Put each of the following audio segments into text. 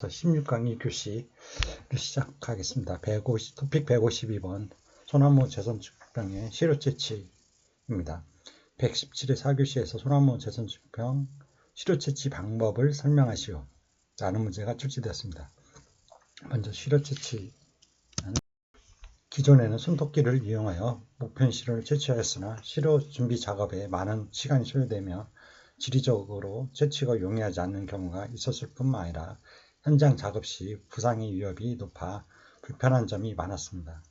16강의 교시를 시작하겠습니다. 토픽 152번 소나무 재선축병의 시료채취입니다. 117의 4교시에서 소나무 재선축병 시료채취 방법을 설명하시오 라는 문제가 출제되었습니다. 먼저 시료채취는 기존에는 손토끼를 이용하여 목편 시료를 채취하였으나 시료 준비 작업에 많은 시간이 소요되며 지리적으로 채취가 용이하지 않는 경우가 있었을 뿐만 아니라 현장 작업 시 부상의 위협이 높아 불편한 점이 많았습니다.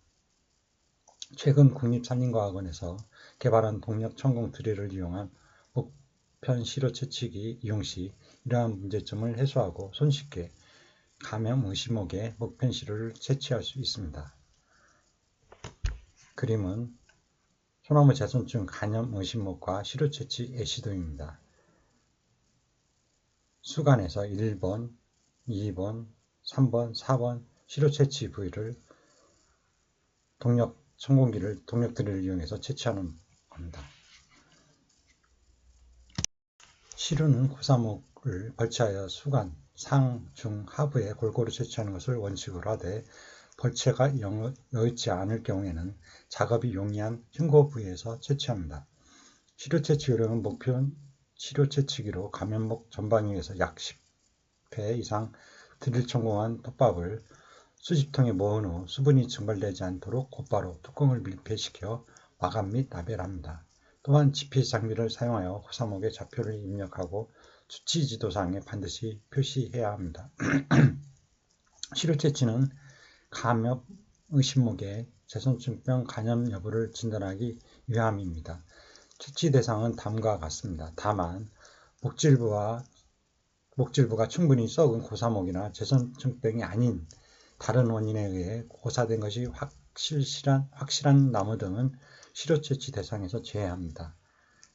최근 국립산림과학원에서 개발한 동력 천공 드릴을 이용한 목편 시료 채취기 이용 시 이러한 문제점을 해소하고 손쉽게 감염 의심목의 목편 시료를 채취할 수 있습니다. 그림은 소나무 재선충 간염 의심목과 시료 채취 애시도입니다. 수간에서 1번, 2번, 3번, 4번 시료 채취 부위를 동력 천공기를 동력 드릴을 이용해서 채취하는 겁니다. 시료는 고사목을 벌채하여 수간, 상, 중, 하부에 골고루 채취하는 것을 원칙으로 하되 벌채가 여의치 않을 경우에는 작업이 용이한 흉고 부위에서 채취합니다. 시료 채취 요령은 목표 시료 채취기로 감염목 전방위에서 약 10회 이상 드릴 천공한 톱밥을 수집통에 모은 후 수분이 증발되지 않도록 곧바로 뚜껑을 밀폐시켜 마감 및 라벨합니다. 또한 GPS 장비를 사용하여 호사목에 좌표를 입력하고 수치 지도상에 반드시 표시해야 합니다. 시료 채취는 감염 의심목의 재선충병 간염 여부를 진단하기 위함입니다. 채취 대상은 다음과 같습니다. 다만 목질부가 충분히 썩은 고사목이나 재선충병이 아닌 다른 원인에 의해 고사된 것이 확실한 나무 등은 시료 채취 대상에서 제외합니다.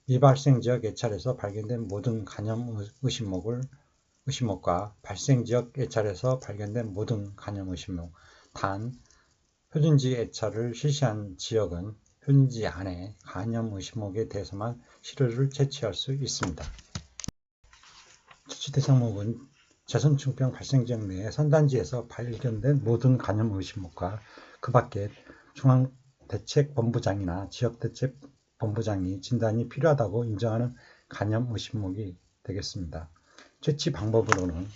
미발생지역 예찰에서 발견된 모든 간염 의심목과 발생지역 예찰에서 발견된 모든 간염 의심목, 단 표준지 예찰을 실시한 지역은 표준지 안에 간염 의심목에 대해서만 시료를 채취할 수 있습니다. 채취 대상목은 재선충병 발생지역 내에 선단지에서 발견된 모든 간염 의심목과 그 밖에 중앙대책본부장이나 지역대책본부장이 진단이 필요하다고 인정하는 간염 의심목이 되겠습니다. 채취 방법으로는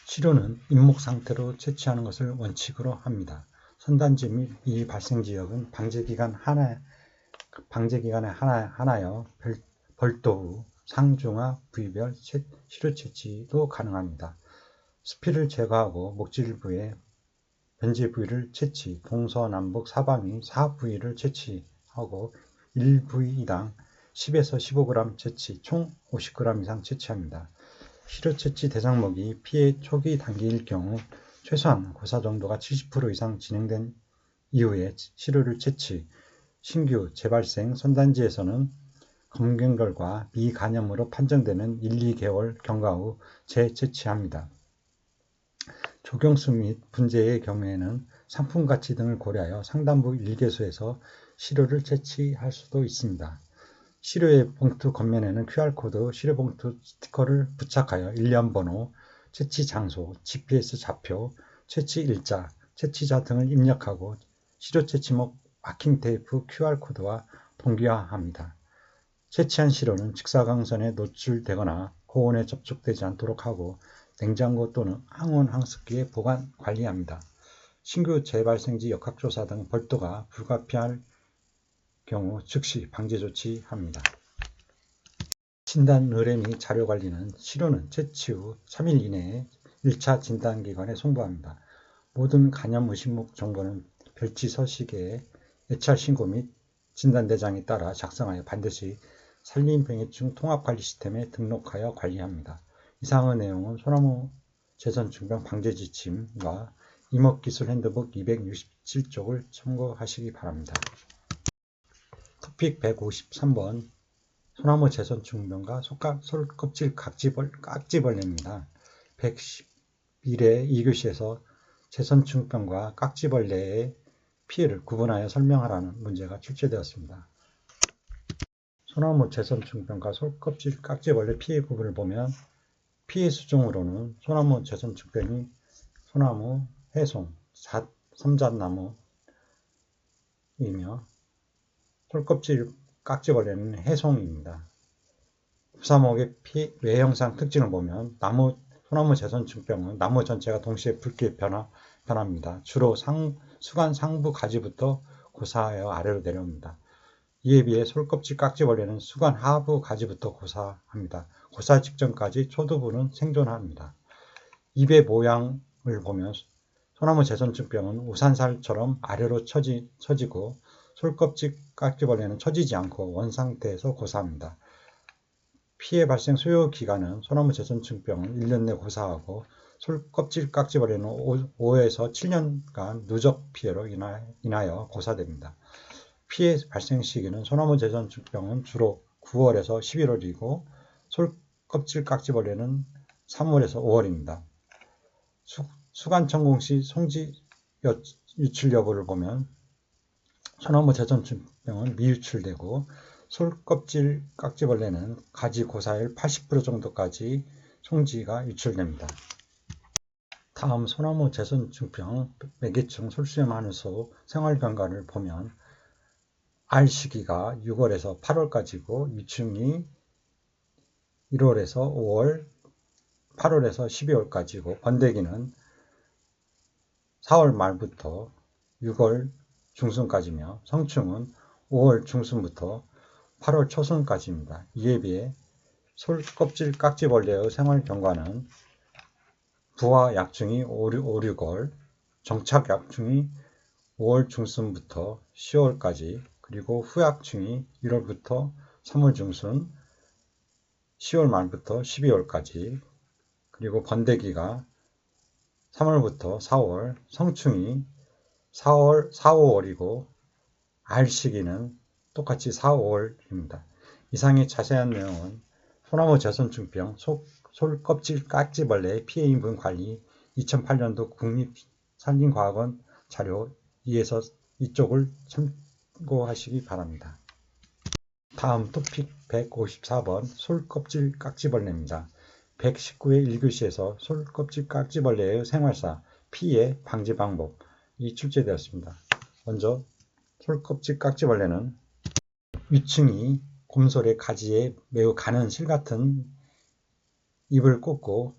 시료는 잇목 상태로 채취하는 것을 원칙으로 합니다. 선단지 및 이 발생지역은 방제기간에 하나여 별도 후 상중하 부위별 시료 채취도 가능합니다. 수피를 제거하고 목질부의 변제 부위를 채취, 동서남북 사방위 4부위를 채취하고 1부위당 10에서 15g 채취, 총 50g 이상 채취합니다. 시료 채취 대상목이 피해 초기 단계일 경우 최소한 고사 정도가 70% 이상 진행된 이후에 시료를 채취, 신규 재발생 선단지에서는 검경 결과 미간염으로 판정되는 1-2개월 경과 후 재채취합니다. 조경수 및 분재의 경우에는 상품 가치 등을 고려하여 상단부 1개소에서 시료를 채취할 수도 있습니다. 시료의 봉투 겉면에는 QR코드, 시료봉투 스티커를 부착하여 일련 번호, 채취 장소, GPS 좌표, 채취 일자, 채취자 등을 입력하고 시료 채취목 마킹 테이프 QR코드와 동기화합니다. 채취한 시료는 직사광선에 노출되거나 고온에 접촉되지 않도록 하고 냉장고 또는 항온 항습기에 보관 관리합니다. 신규 재발생지 역학조사 등 별도가 불가피할 경우 즉시 방제 조치합니다. 진단 의뢰 및 자료 관리는 시료는 채취 후 3일 이내에 1차 진단기관에 송부합니다. 모든 간염 의심목 정보는 별지 서식에 예찰 신고 및 진단대장에 따라 작성하여 반드시 산림병해충 통합관리 시스템에 등록하여 관리합니다. 이상의 내용은 소나무 재선충병 방제 지침과 임업기술 핸드북 267쪽을 참고하시기 바랍니다. 토픽 153번 소나무 재선충병과 솔껍질 깍지벌레입니다. 111회 2교시에서 재선충병과 깍지벌레의 피해를 구분하여 설명하라는 문제가 출제되었습니다. 소나무 재선충병과 솔껍질 깍지벌레 피해 구분을 보면 피해 수종으로는 소나무 제선축병이 소나무, 해송, 삼잣나무이며 솔껍질 깍지벌레는 해송입니다. 부사목의 외형상 특징을 보면 소나무 제선축병은 나무 전체가 동시에 붉게 변합니다. 주로 수간 상부 가지부터 고사하여 아래로 내려옵니다. 이에 비해 솔껍질 깍지벌레는 수간 하부 가지부터 고사합니다. 고사 직전까지 초두부는 생존합니다. 잎의 모양을 보면 소나무 제선축병은 우산살처럼 아래로 처지고 솔껍질 깍지벌레는 처지지 않고 원상태에서 고사합니다. 피해 발생 소요 기간은 소나무 제선축병은 1년 내 고사하고 솔껍질 깍지벌레는 5에서 7년간 누적 피해로 인하여 고사됩니다. 피해 발생 시기는 소나무 제선축병은 주로 9월에서 11월이고 솔껍질 깍지벌레는 3월에서 5월입니다. 수간 천공 시 송지 유출 여부를 보면 소나무 제선축병은 미유출되고 솔껍질 깍지벌레는 가지 고사율 80% 정도까지 송지가 유출됩니다. 다음 소나무 제선축병 매개층 솔수염 한우소 생활경과를 보면 알 시기가 6월에서 8월까지고 유충이 1월에서 5월, 8월에서 12월까지고 번데기는 4월 말부터 6월 중순까지며 성충은 5월 중순부터 8월 초순까지입니다. 이에 비해 솔껍질 깍지벌레의 생활경과는 부화 약충이 5, 6월, 정착 약충이 5월 중순부터 10월까지, 그리고 후약충이 1월부터 3월 중순, 10월 말부터 12월까지, 그리고 번데기가 3월부터 4월, 성충이 4월, 4, 5월이고 알 시기는 똑같이 4, 5월입니다. 이상의 자세한 내용은 소나무 제선축병 솔껍질 깍지벌레의 피해 인분 관리 2008년도 국립산림과학원 자료 2에서 이쪽을 참고하시기 바랍니다. 다음 토픽 154번 솔껍질 깍지벌레입니다. 119회 1교시에서 솔껍질 깍지벌레의 생활사, 피해, 방지 방법이 출제되었습니다. 먼저 솔껍질 깍지벌레는 위층이 곰솔의 가지에 매우 가는 실 같은 잎을 꽂고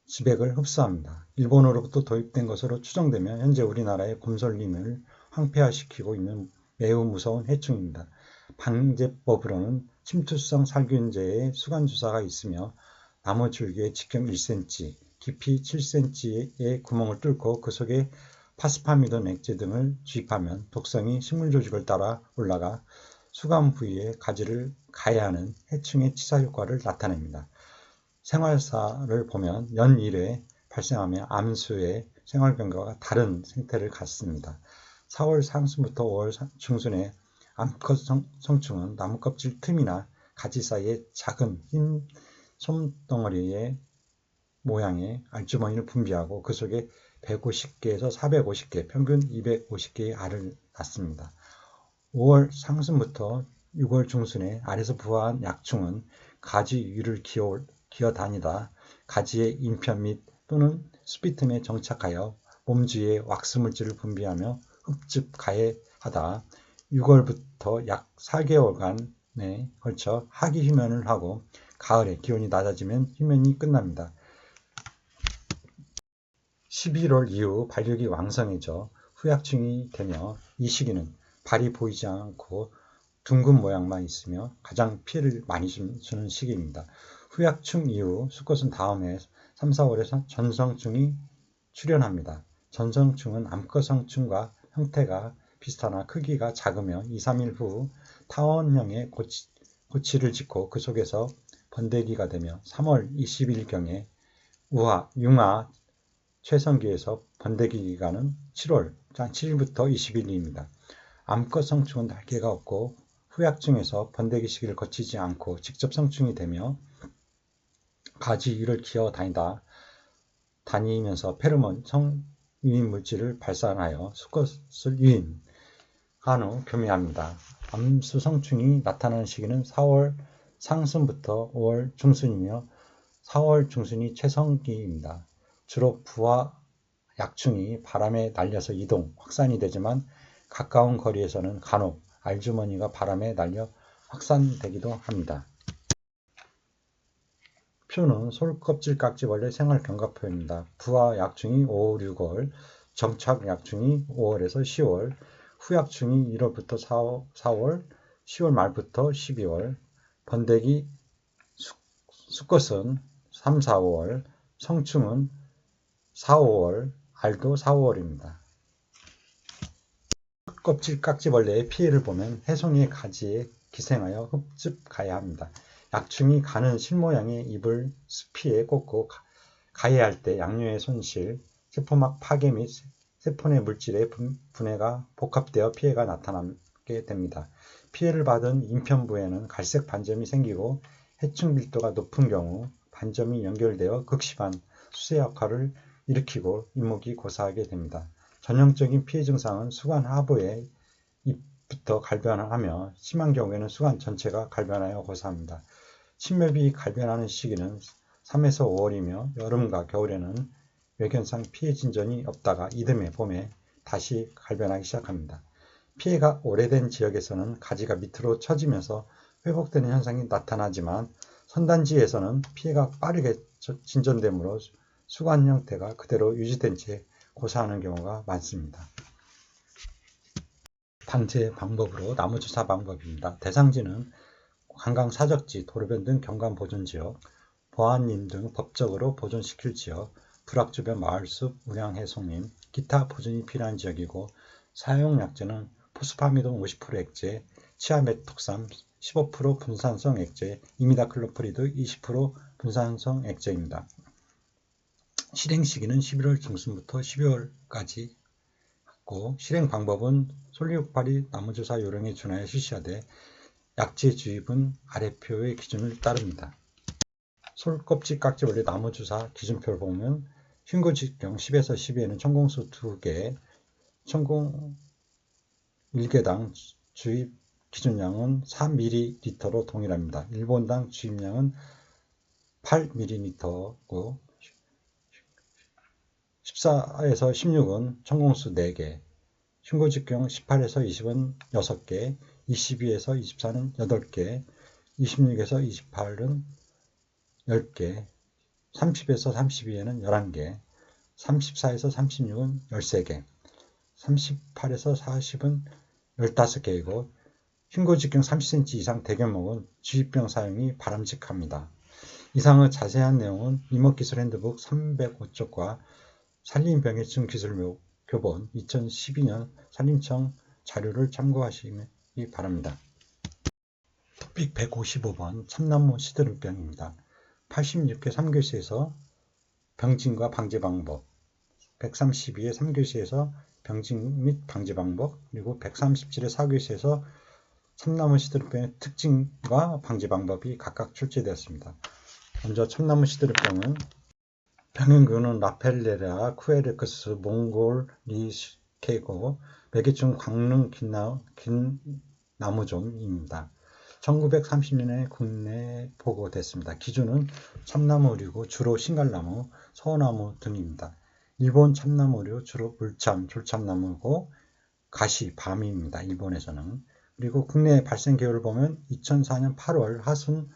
지백을 흡수합니다. 일본으로부터 도입된 것으로 추정되며 현재 우리나라의 곰솔림을 황폐화시키고 있는 매우 무서운 해충입니다. 방제법으로는 침투성 살균제에 수간주사가 있으며 나무 줄기에 직경 1cm, 깊이 7cm의 구멍을 뚫고 그 속에 파스파미돈 액체 등을 주입하면 독성이 식물 조직을 따라 올라가 수간 부위에 가지를 가해하는 해충의 치사 효과를 나타냅니다. 생활사를 보면 연 1회 발생하며 암수의 생활경과가 다른 생태를 갖습니다. 4월 상순부터 5월 중순에 암컷 성충은 나무껍질 틈이나 가지 사이에 작은 흰 솜덩어리의 모양의 알주머니를 분비하고 그 속에 150개에서 450개, 평균 250개의 알을 낳습니다. 5월 상순부터 6월 중순에 알에서 부화한 약충은 가지 위를 기어 다니다 가지의 인편 및 또는 수비 틈에 정착하여 몸 주위에 왁스 물질을 분비하며 흡즙 가해하다 6월부터 약 4개월간에 걸쳐 하기 휴면을 하고 가을에 기온이 낮아지면 휴면이 끝납니다. 11월 이후 발육이 왕성해져 후약충이 되며 이 시기는 발이 보이지 않고 둥근 모양만 있으며 가장 피해를 많이 주는 시기입니다. 후약충 이후 수컷은 다음 해 3, 4월에 전성충이 출현합니다. 전성충은 암컷성충과 형태가 비슷하나 크기가 작으며 2, 3일 후 타원형의 고치를 짓고 그 속에서 번데기가 되며 3월 20일경에 융화 최성기에서 번데기 기간은 7일부터 20일입니다. 암컷 성충은 날개가 없고 후약충에서 번데기 시기를 거치지 않고 직접 성충이 되며 가지 위를 기어 다니면서 페로몬 성유인 물질을 발산하여 수컷을 유인한 후 교미합니다. 암수 성충이 나타나는 시기는 4월 상순부터 5월 중순이며 4월 중순이 최성기입니다. 주로 부와 약충이 바람에 날려서 이동, 확산이 되지만 가까운 거리에서는 간혹 알주머니가 바람에 날려 확산되기도 합니다. 표는 솔껍질깍지벌레 생활경과표입니다. 부와 약충이 5, 6월, 정착약충이 5월에서 10월, 후약충이 1월부터 4월, 10월 말부터 12월, 번데기, 수컷은 3, 4월, 성충은 4, 5월, 알도 4, 5월입니다. 껍질깍지벌레의 피해를 보면 해송이의 가지에 기생하여 흡집 가야 합니다. 약충이 가는 실모양의 잎을 수피에 꽂고 가해할 때 양뇨의 손실, 세포막 파괴 및 세포 내 물질의 분해가 복합되어 피해가 나타나게 됩니다. 피해를 받은 인편부에는 갈색 반점이 생기고 해충 밀도가 높은 경우 반점이 연결되어 극심한 수세 역할을 일으키고 잇목이 고사하게 됩니다. 전형적인 피해 증상은 수관 하부에 잎부터 갈변하며 심한 경우에는 수관 전체가 갈변하여 고사합니다. 침맵이 갈변하는 시기는 3에서 5월이며 여름과 겨울에는 외견상 피해 진전이 없다가 이듬해 봄에 다시 갈변하기 시작합니다. 피해가 오래된 지역에서는 가지가 밑으로 처지면서 회복되는 현상이 나타나지만 선단지에서는 피해가 빠르게 진전되므로 수관 형태가 그대로 유지된 채 고사하는 경우가 많습니다. 방제 방법으로 나무주사 방법입니다. 대상지는 관광 사적지, 도로변 등 경관 보존지역, 보안림 등 법적으로 보존시킬 지역, 불악 주변 마을숲, 운양 해송림, 기타 보존이 필요한 지역이고 사용약제는 포스파미돈 50% 액제, 치아메톡삼 15% 분산성 액제, 이미다클로프리드 20% 분산성 액제입니다. 실행 시기는 11월 중순부터 12월까지 고 실행 방법은 솔리옥파리 나무주사 요령에 준하여 실시하되 약제 주입은 아래표의 기준을 따릅니다. 솔껍질깍지벌레 나무주사 기준표를 보면 흉고직경 10에서 12에는 천공수 2개, 천공 1개당 주입 기준량은 3ml로 동일합니다. 1본당 주입량은 8ml고 14에서 16은 천공수 4개, 흉고직경 18에서 20은 6개, 22에서 24는 8개, 26에서 28은 10개, 30에서 32에는 11개, 34에서 36은 13개, 38에서 40은 15개이고 흉고직경 30cm 이상 대견목은 주입병 사용이 바람직합니다. 이상의 자세한 내용은 이목기술 핸드북 305쪽과 산림병해충 기술 교본 2012년 산림청 자료를 참고하시기 바랍니다. 토픽 155번 참나무 시드름병입니다. 86회 3교시에서 병진과 방제 방법, 132회 3교시에서 병진 및 방제 방법, 그리고 137회 4교시에서 참나무 시드름병의 특징과 방제 방법이 각각 출제되었습니다. 먼저 참나무 시드름병은 병행균은 라펠레라, 쿠에르크스, 몽골리케고, 매개충 광릉 긴나무종입니다. 1930년에 국내에 보고됐습니다. 기준은 참나무류고 주로 신갈나무, 소나무 등입니다. 일본 참나무류 주로 물참, 졸참나무고 가시, 밤입니다. 일본에서는. 그리고 국내 발생 계열을 보면 2004년 8월 하순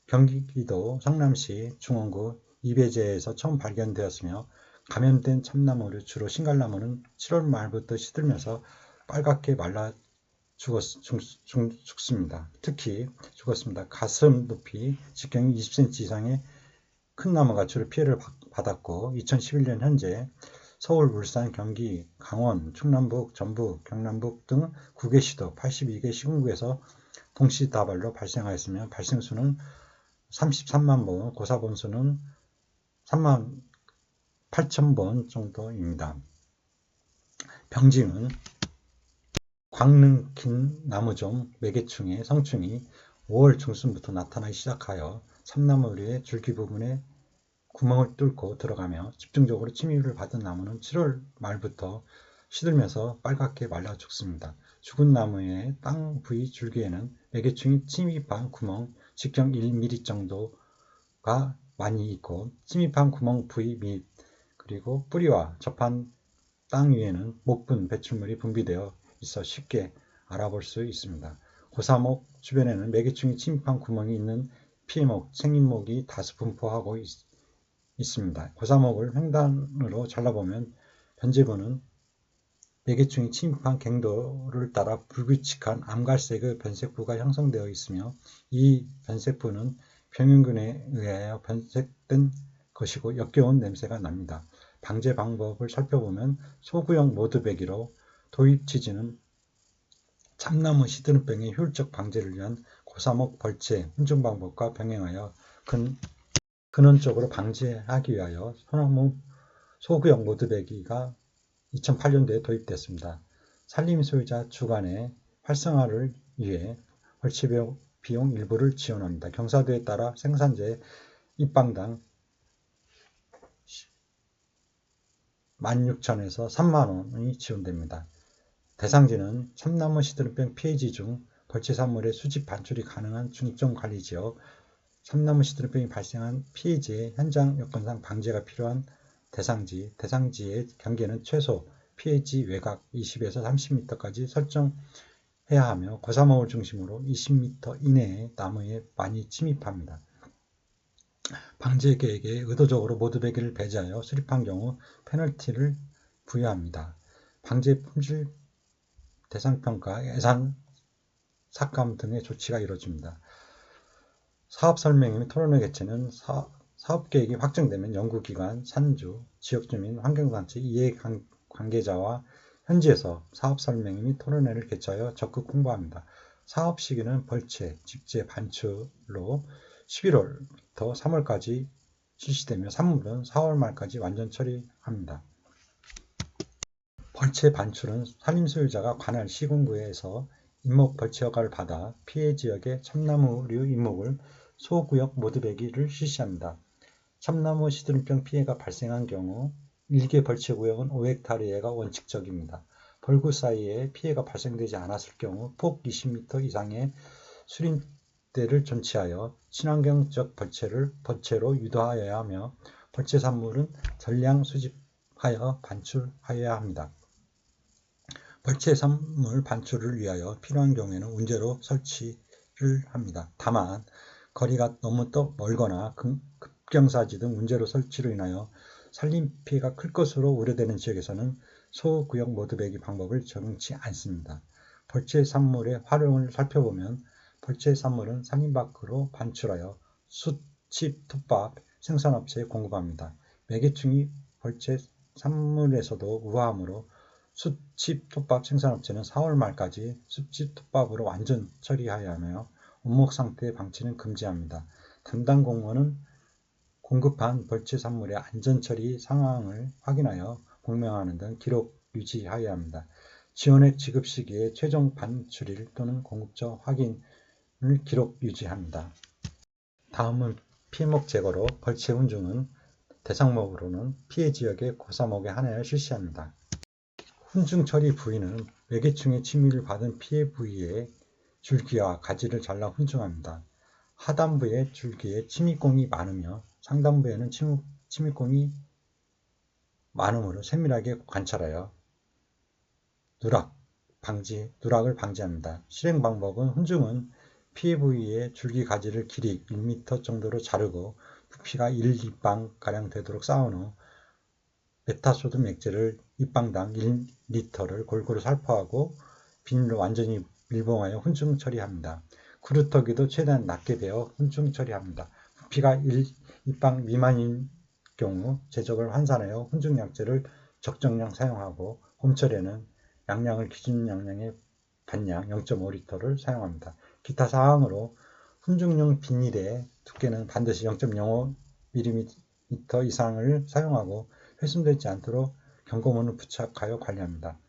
경기도 성남시 중원구 이배제에서 처음 발견되었으며 감염된 참나무류 주로 신갈나무는 7월 말부터 시들면서 빨갛게 말라 죽습니다. 특히 죽었습니다. 가슴 높이 직경이 20cm 이상의 큰 나무가 주로 피해를 받았고 2011년 현재 서울, 울산, 경기, 강원, 충남북, 전북, 경남북 등 9개 시도 82개 시군구에서 동시다발로 발생하였으며 발생수는 33만 번, 고사본수는 3만 8천 번 정도입니다. 병징은 광릉 긴 나무종 매개충의 성충이 5월 중순부터 나타나기 시작하여 참나무류의 줄기 부분에 구멍을 뚫고 들어가며 집중적으로 침입을 받은 나무는 7월 말부터 시들면서 빨갛게 말라 죽습니다. 죽은 나무의 땅 부위 줄기에는 매개충이 침입한 구멍 직경 1mm 정도가 많이 있고 침입한 구멍 부위 및 그리고 뿌리와 접한 땅 위에는 목분 배출물이 분비되어 있어 쉽게 알아볼 수 있습니다. 고사목 주변에는 매개충이 침입한 구멍이 있는 피해목, 생인목이 다수 분포하고 있습니다. 고사목을 횡단으로 잘라보면 변제부는 매개충이 침입한 갱도를 따라 불규칙한 암갈색의 변색부가 형성되어 있으며 이 변색부는 병균에 의하여 변색된 것이고 역겨운 냄새가 납니다. 방제 방법을 살펴보면 소구형 모드배기로 도입 취지는 참나무 시드름병의 효율적 방제를 위한 고사목 벌채 훈중 방법과 병행하여 근원적으로 방제하기 위하여 소나무 소구형 모드배기가 2008년도에 도입됐습니다. 산림 소유자 주간의 활성화를 위해 벌채 비용 일부를 지원합니다. 경사도에 따라 생산자의 입방당 16,000에서 30,000원이 지원됩니다. 대상지는 참나무 시드름병 피해지 중 벌채 산물의 수집 반출이 가능한 중점관리지역, 참나무 시드름병이 발생한 피해지의 현장 여건상 방제가 필요한 대상지의 경계는 최소 피해지 외곽 20에서 30m까지 설정해야 하며 고사목을 중심으로 20m 이내의 나무에 많이 침입합니다. 방제 계획에 의도적으로 모드배기를 배제하여 수립한 경우 페널티를 부여합니다. 방제 품질 대상평가, 예산 삭감 등의 조치가 이루어집니다. 사업설명 및 토론회 개최는 사업계획이 확정되면 연구기관, 산주, 지역주민, 환경단체, 이해관계자와 현지에서 사업설명 및 토론회를 개최하여 적극 홍보합니다. 사업 시기는 벌채, 집재, 반출로 11월부터 3월까지 실시되며 산물은 4월 말까지 완전 처리합니다. 벌채 반출은 산림 소유자가 관할 시군구에서 임목 벌채 허가를 받아 피해 지역의 참나무류 임목을 소구역 모드배기를 실시합니다. 참나무 시드름병 피해가 발생한 경우 1개 벌채 구역은 5헥타르가 원칙적입니다. 벌구 사이에 피해가 발생되지 않았을 경우 폭 20m 이상의 수림대를 존치하여 친환경적 벌채로 유도하여야 하며 벌채 산물은 전량 수집하여 반출하여야 합니다. 벌채 산물 반출을 위하여 필요한 경우에는 운제로 설치를 합니다. 다만 거리가 너무 멀거나 급경사지 등 운제로 설치로 인하여 산림 피해가 클 것으로 우려되는 지역에서는 소구역 모드배기 방법을 적용치 않습니다. 벌채 산물의 활용을 살펴보면 벌채 산물은 산림 밖으로 반출하여 숯칩, 톱밥 생산업체에 공급합니다. 매개충이 벌채 산물에서도 우아하므로 숯칩 톱밥 생산업체는 4월 말까지 숯칩 톱밥으로 완전 처리하여야 하며 원목 상태의 방치는 금지합니다. 담당 공무원은 공급한 벌채 산물의 안전처리 상황을 확인하여 공명하는 등 기록 유지하여야 합니다. 지원액 지급 시기에 최종 반출일 또는 공급처 확인을 기록 유지합니다. 다음은 피해목 제거로 벌채 훈중은 대상목으로는 피해 지역의 고사목에 한하여 실시합니다. 훈중 처리 부위는 매개충의 침입을 받은 피해 부위의 줄기와 가지를 잘라 훈중합니다. 하단부의 줄기에 침입공이 많으며 상단부에는 침입공이 많으므로 세밀하게 관찰하여 누락을 방지합니다. 실행 방법은 훈중은 피해 부위의 줄기 가지를 길이 1m 정도로 자르고 부피가 1입방가량 되도록 쌓은 후 메타소듐 액체를 입방당 1리터를 골고루 살포하고 비닐로 완전히 밀봉하여 훈중 처리합니다. 그루터기도 최대한 낮게 베어 훈중 처리합니다. 부피가 1입방 미만인 경우 제적을 환산하여 훈중 약재를 적정량 사용하고 봄철에는 양량을 기준 양량의 반량 0.5리터를 사용합니다. 기타 사항으로 훈중용 비닐의 두께는 반드시 0.05mm 이상을 사용하고 훼손되지 않도록 경고문을 부착하여 관리합니다.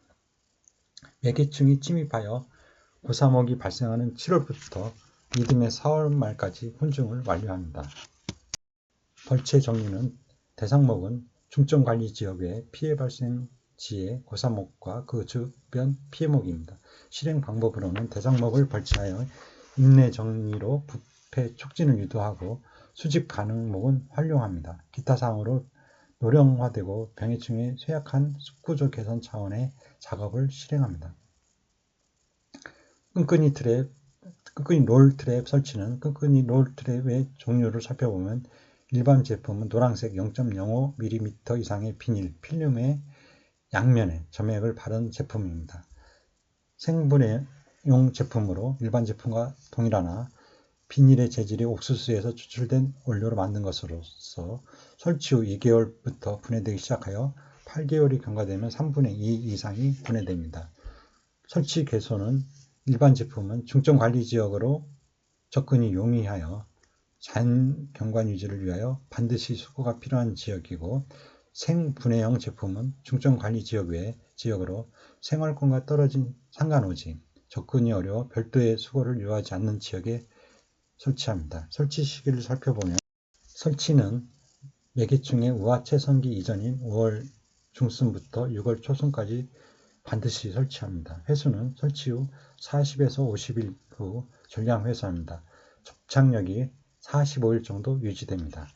매개충이 침입하여 고사목이 발생하는 7월부터 이듬해 4월 말까지 훈중을 완료합니다. 벌채 종류는 대상목은 중점관리지역의 피해 발생지의 고사목과 그 주변 피해목입니다. 실행 방법으로는 대상목을 벌채하여 임내 정리로 부패 촉진을 유도하고 수집 가능목은 활용합니다. 기타 사항으로 노령화되고 병해충에 쇠약한 숲구조 개선 차원의 작업을 실행합니다. 끈끈이 롤 트랩 설치는 끈끈이 롤 트랩의 종류를 살펴보면 일반 제품은 노란색 0.05mm 이상의 비닐, 필름의 양면에 점액을 바른 제품입니다. 생분해용 제품으로 일반 제품과 동일하나 비닐의 재질이 옥수수에서 추출된 원료로 만든 것으로서 설치 후 2개월부터 분해되기 시작하여 8개월이 경과되면 3분의 2 이상이 분해됩니다. 설치 개소는 일반 제품은 중점관리지역으로 접근이 용이하여 자연 경관 유지를 위하여 반드시 수거가 필요한 지역이고, 생분해형 제품은 중점관리지역 외 지역으로 생활권과 떨어진 상간오지, 접근이 어려워 별도의 수거를 요하지 않는 지역에 설치합니다. 설치 시기를 살펴보면 설치는 매개충의 우하채성기 이전인 5월 중순부터 6월 초순까지 반드시 설치합니다. 회수는 설치 후 40에서 50일 후 전량 회수합니다. 접착력이 45일 정도 유지됩니다.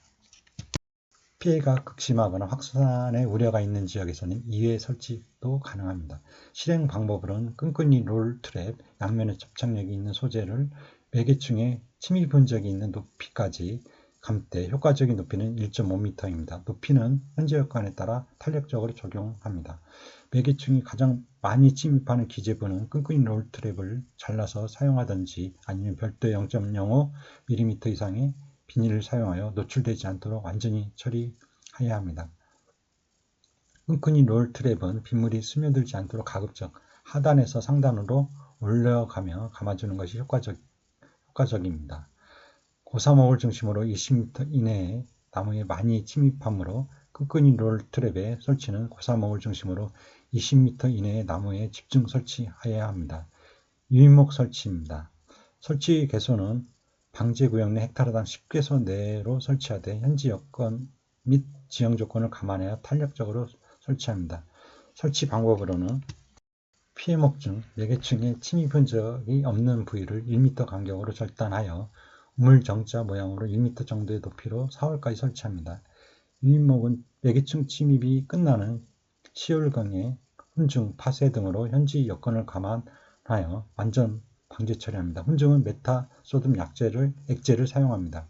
피해가 극심하거나 확산의 우려가 있는 지역에서는 2회 설치도 가능합니다. 실행 방법으로는 끈끈이 롤 트랩 양면에 접착력이 있는 소재를 매개충에 침입 흔적이 있는 높이까지 감대, 효과적인 높이는 1.5m입니다. 높이는 현재 여건에 따라 탄력적으로 적용합니다. 매개충이 가장 많이 침입하는 기재부는 끈끈이 롤 트랩을 잘라서 사용하든지 아니면 별도의 0.05mm 이상의 비닐을 사용하여 노출되지 않도록 완전히 처리해야 합니다. 끈끈이 롤 트랩은 빗물이 스며들지 않도록 가급적 하단에서 상단으로 올려가며 감아주는 것이 효과적입니다. 고사목을 중심으로 20m 이내에 나무에 많이 침입하므로 끈끈이 롤 트랩의 설치는 고사목을 중심으로 20m 이내의 나무에 집중 설치해야 합니다. 유인목 설치입니다. 설치 개소는 방제구역 내 헥타르당 10개소 내로 설치하되 현지 여건 및 지형 조건을 감안하여 탄력적으로 설치합니다. 설치 방법으로는 피해목 중 매개충의 침입 흔적이 없는 부위를 1m 간격으로 절단하여 우물정자 모양으로 1m 정도의 높이로 4월까지 설치합니다. 유인목은 매개충 침입이 끝나는 10월경에 훈증, 파쇄 등으로 현지 여건을 감안하여 완전 방제 처리합니다. 훈증은 메타소듐 액제를 사용합니다.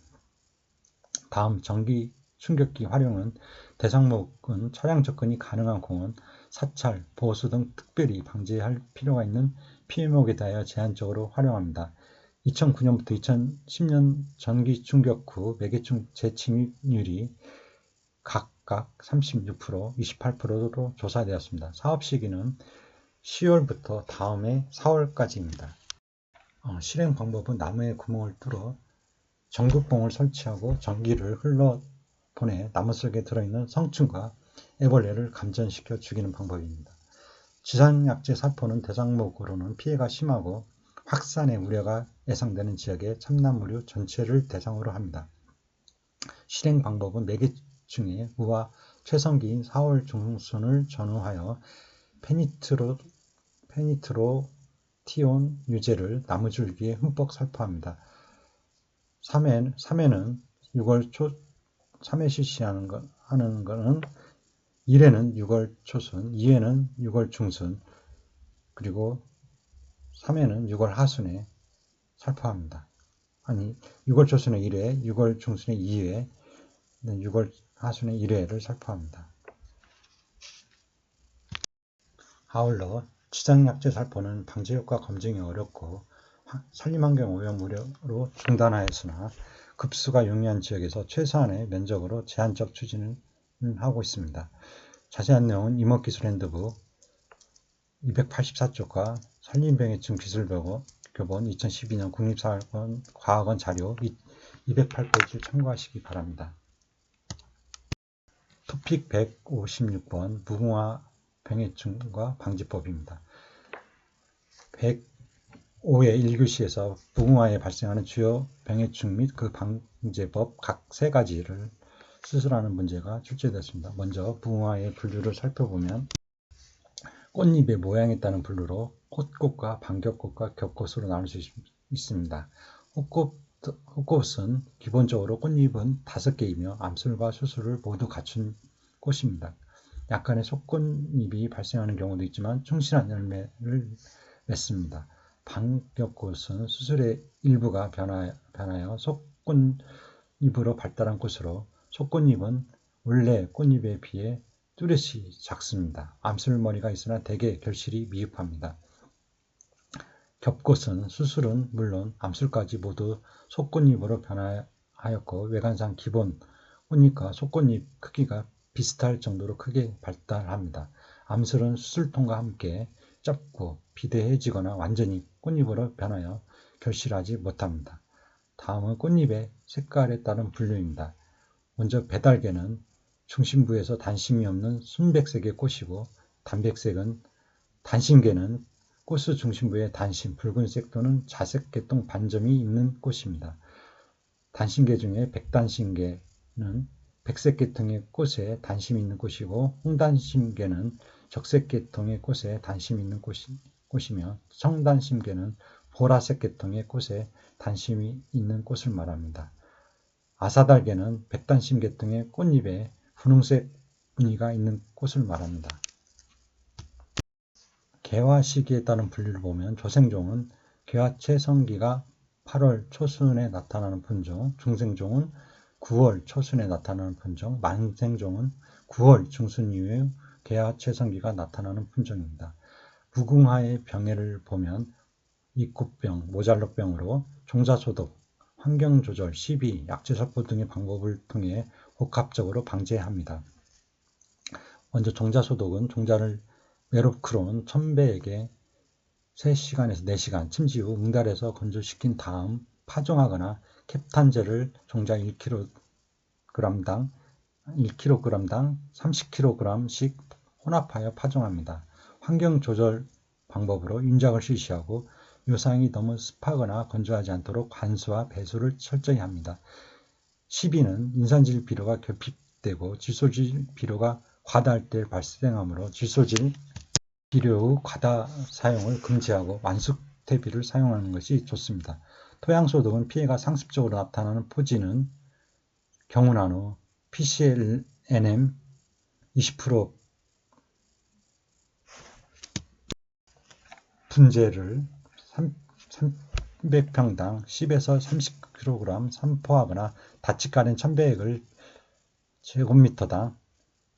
다음 전기 충격기 활용은 대상목은 차량 접근이 가능한 공원, 사찰, 보수 등 특별히 방제할 필요가 있는 피해목에 대하여 제한적으로 활용합니다. 2009년부터 2010년 전기 충격 후 매개충 재침입률이 각각 36%, 28%로 조사되었습니다. 사업 시기는 10월부터 다음해 4월까지입니다. 실행 방법은 나무에 구멍을 뚫어 전극봉을 설치하고 전기를 흘러보내 나무 속에 들어있는 성충과 애벌레를 감전시켜 죽이는 방법입니다. 지산약재 살포는 대상목으로는 피해가 심하고 확산의 우려가 예상되는 지역의 참나무류 전체를 대상으로 합니다. 실행 방법은 매개충의 우하 최성기인 4월 중순을 전후하여 페니트로티온 유제를 나무줄기에 흠뻑 살포합니다. 3회는 6월 초 3회 실시하는 것은 1회는 6월 초순, 2회는 6월 중순, 그리고 3회는 6월 하순에 살포합니다. 6월 초순에 1회, 6월 중순에 2회, 6월 하순에 1회를 살포합니다. 아울러 지상약재 살포는 방제효과 검증이 어렵고 산림환경 오염 우려로 중단하였으나 급수가 용이한 지역에서 최소한의 면적으로 제한적 추진을 하고 있습니다. 자세한 내용은 임업기술핸드북 284쪽과 산림병해충 기술교본 2012년 국립과학원 자료 208페이지를 참고하시기 바랍니다. 토픽 156번 무궁화 병해충과 방지법입니다. 105회 1교시에서 무궁화에 발생하는 주요 병해충 및 그 방제법 각 3가지를 수술하는 문제가 출제되었습니다. 먼저 무궁화의 분류를 살펴보면 꽃잎의 모양에 따른 분류로 꽃꽃과 반겹꽃과 겹꽃으로 나눌 수 있습니다. 꽃꽃 꽃은 기본적으로 꽃잎은 5개이며 암술과 수술을 모두 갖춘 꽃입니다. 약간의 속꽃잎이 발생하는 경우도 있지만 충실한 열매를 맺습니다. 반격꽃은 수술의 일부가 변하여 속꽃잎으로 발달한 꽃으로 속꽃잎은 원래 꽃잎에 비해 뚜렷이 작습니다. 암술머리가 있으나 대개 결실이 미흡합니다. 겹꽃은 수술은 물론 암술까지 모두 속꽃잎으로 변하였고 외관상 기본 꽃잎과 속꽃잎 크기가 비슷할 정도로 크게 발달합니다. 암술은 수술통과 함께 짧고 비대해지거나 완전히 꽃잎으로 변하여 결실하지 못합니다. 다음은 꽃잎의 색깔에 따른 분류입니다. 먼저 배달개는 중심부에서 단심이 없는 순백색의 꽃이고 단심개는 꽃의 중심부에 단심, 붉은색 또는 자색 개똥 반점이 있는 꽃입니다. 단심개 중에 백단심개는 백색 계통의 꽃에 단심이 있는 꽃이고 홍단심개는 적색 계통의 꽃에 단심이 있는 꽃이며 청단심개는 보라색 계통의 꽃에 단심이 있는 꽃을 말합니다. 아사달개는 백단심 계통의 꽃잎에 분홍색 무늬가 있는 꽃을 말합니다. 개화 시기에 따른 분류를 보면 조생종은 개화체성기가 8월 초순에 나타나는 품종, 중생종은 9월 초순에 나타나는 품종, 만생종은 9월 중순 이후에 개화체성기가 나타나는 품종입니다. 무궁화의 병해를 보면 입구병, 모잘로병으로 종자소독, 환경조절, 시비, 약제살포 등의 방법을 통해 복합적으로 방제합니다. 먼저 종자소독은 종자를 메로크론 1000배에게 3시간에서 4시간 침지 후 응달에서 건조시킨 다음 파종하거나 캡탄제를 종자 1kg당 30kg씩 혼합하여 파종합니다. 환경조절 방법으로 윤작을 실시하고 묘상이 너무 습하거나 건조하지 않도록 관수와 배수를 철저히 합니다. 시비는 인산질 비료가 결핍되고 질소질 비료가 과다할 때 발생하므로 질소질 비료의 과다 사용을 금지하고 완숙태비를 사용하는 것이 좋습니다. 토양소독은 피해가 상습적으로 나타나는 포지는 경우나노, PCLNM 20% 분재를 300평당 10에서 30kg 산포하거나 다치가린 1000배액을 제곱미터당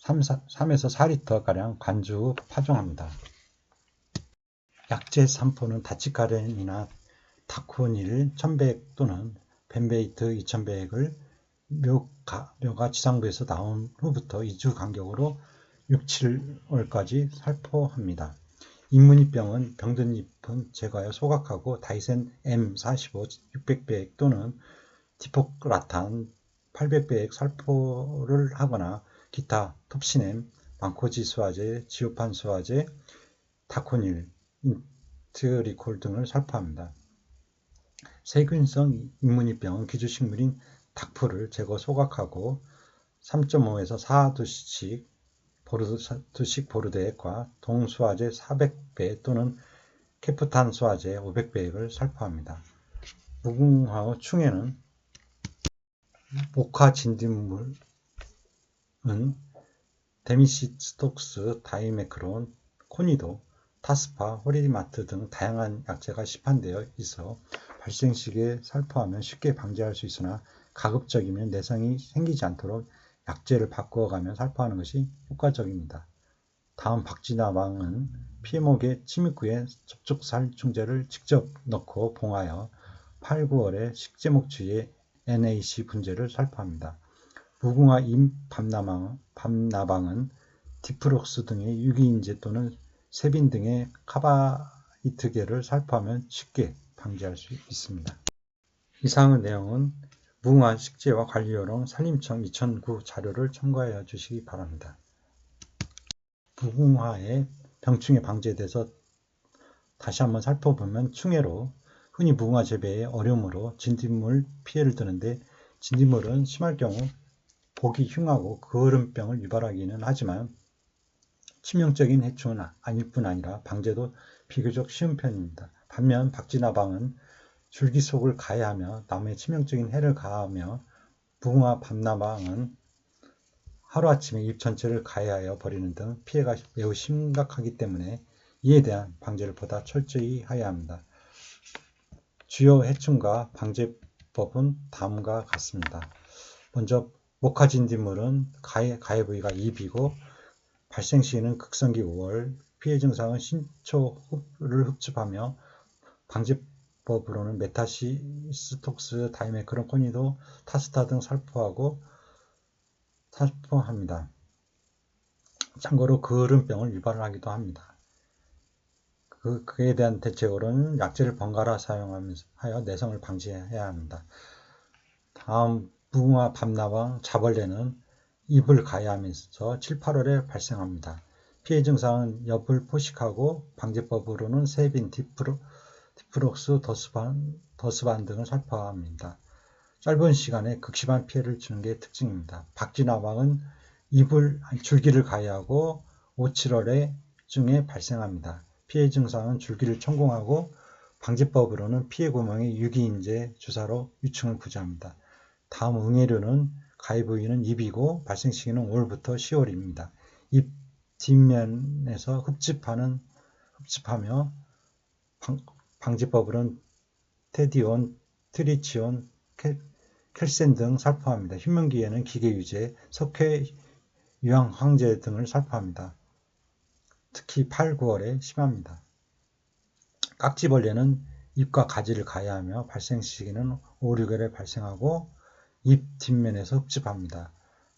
3에서 4리터가량 관주 후 파종합니다. 약제 산포는 다치가렌이나 다코닐 1000배액 또는 벤베이트 2000배액을 묘가 지상부에서 나온 후부터 2주 간격으로 6, 7월까지 살포합니다. 잇무늬병은 병든 잎은 제거하여 소각하고 다이센 M45 600배액 또는 디포라탄 800배액 살포를 하거나 기타 톱시넴, 망코지 수화제, 지오판 수화제, 다코닐, 인트리콜 등을 살포합니다. 세균성 잇무늬병은 기주식물인 닭풀을 제거 소각하고 3.5에서 4두씩 보르데액과 동수화제 400배 또는 케프탄 수화제 500배액을 살포합니다. 무궁화의 충해는 목화 진딧물은 데미시스톡스, 다이메크론, 코니도, 타스파, 호리마트 등 다양한 약재가 시판되어 있어 발생 시기에 살포하면 쉽게 방지할 수 있으나 가급적이면 내성이 생기지 않도록 약재를 바꾸어가며 살포하는 것이 효과적입니다. 다음 박쥐나방은 피해목의 침입구에 접촉살충제를 직접 넣고 봉하여 8, 9월에 식재목 주위에 NAC 분재를 살포합니다. 무궁화 밤나방은 디프록스 등의 유기인제 또는 세빈 등의 카바이트계를 살포하면 쉽게 방지할 수 있습니다. 이상의 내용은 무궁화 식재와 관리요령 산림청 2009 자료를 참고하여 주시기 바랍니다. 무궁화의 병충해 방지에 대해서 다시 한번 살펴보면 충해로 흔히 무궁화 재배의 어려움으로 진딧물 피해를 드는데 진딧물은 심할 경우 보기 흉하고 거름병을 유발하기는 하지만 치명적인 해충은 아닐 뿐 아니라 방제도 비교적 쉬운 편입니다. 반면 박쥐나방은 줄기 속을 가해하며 나무에 치명적인 해를 가하며 무궁화 밤나방은 하루아침에 잎 전체를 가해하여 버리는 등 피해가 매우 심각하기 때문에 이에 대한 방제를 보다 철저히 해야 합니다. 주요 해충과 방제법은 다음과 같습니다. 먼저 목화진딧물은 가해 부위가 입이고 발생 시에는 극성기 5월, 피해 증상은 신초를 흡습하며 방제법으로는 메타시스톡스, 다이메크론코니도, 타스타 등 살포합니다. 참고로 그을음병을 유발하기도 합니다. 그에 대한 대책으로는 약재를 번갈아 사용하여 내성을 방지해야 합니다. 다음 무궁화 밤나방 자벌레는 잎을 가해하면서 7, 8월에 발생합니다. 피해 증상은 엽을 포식하고 방제법으로는 세빈, 디프록스, 더스반 등을 살포합니다. 짧은 시간에 극심한 피해를 주는 게 특징입니다. 박쥐나방은 줄기를 가해하고 5, 7월에 쯤에 발생합니다. 피해 증상은 줄기를 천공하고 방제법으로는 피해 구멍에 유기인제 주사로 유충을 구제합니다. 다음 응애류는 가해 부위는 잎이고 발생 시기는 5월부터 10월입니다. 잎 뒷면에서 흡집하며 방제법으로는 테디온, 트리치온, 켈센 등 살포합니다. 흰문기에는 기계유제, 석회, 유황황제 등을 살포합니다. 특히 8, 9월에 심합니다. 깍지벌레는 잎과 가지를 가해하며 발생 시기는 5, 6월에 발생하고 잎 뒷면에서 흡집합니다.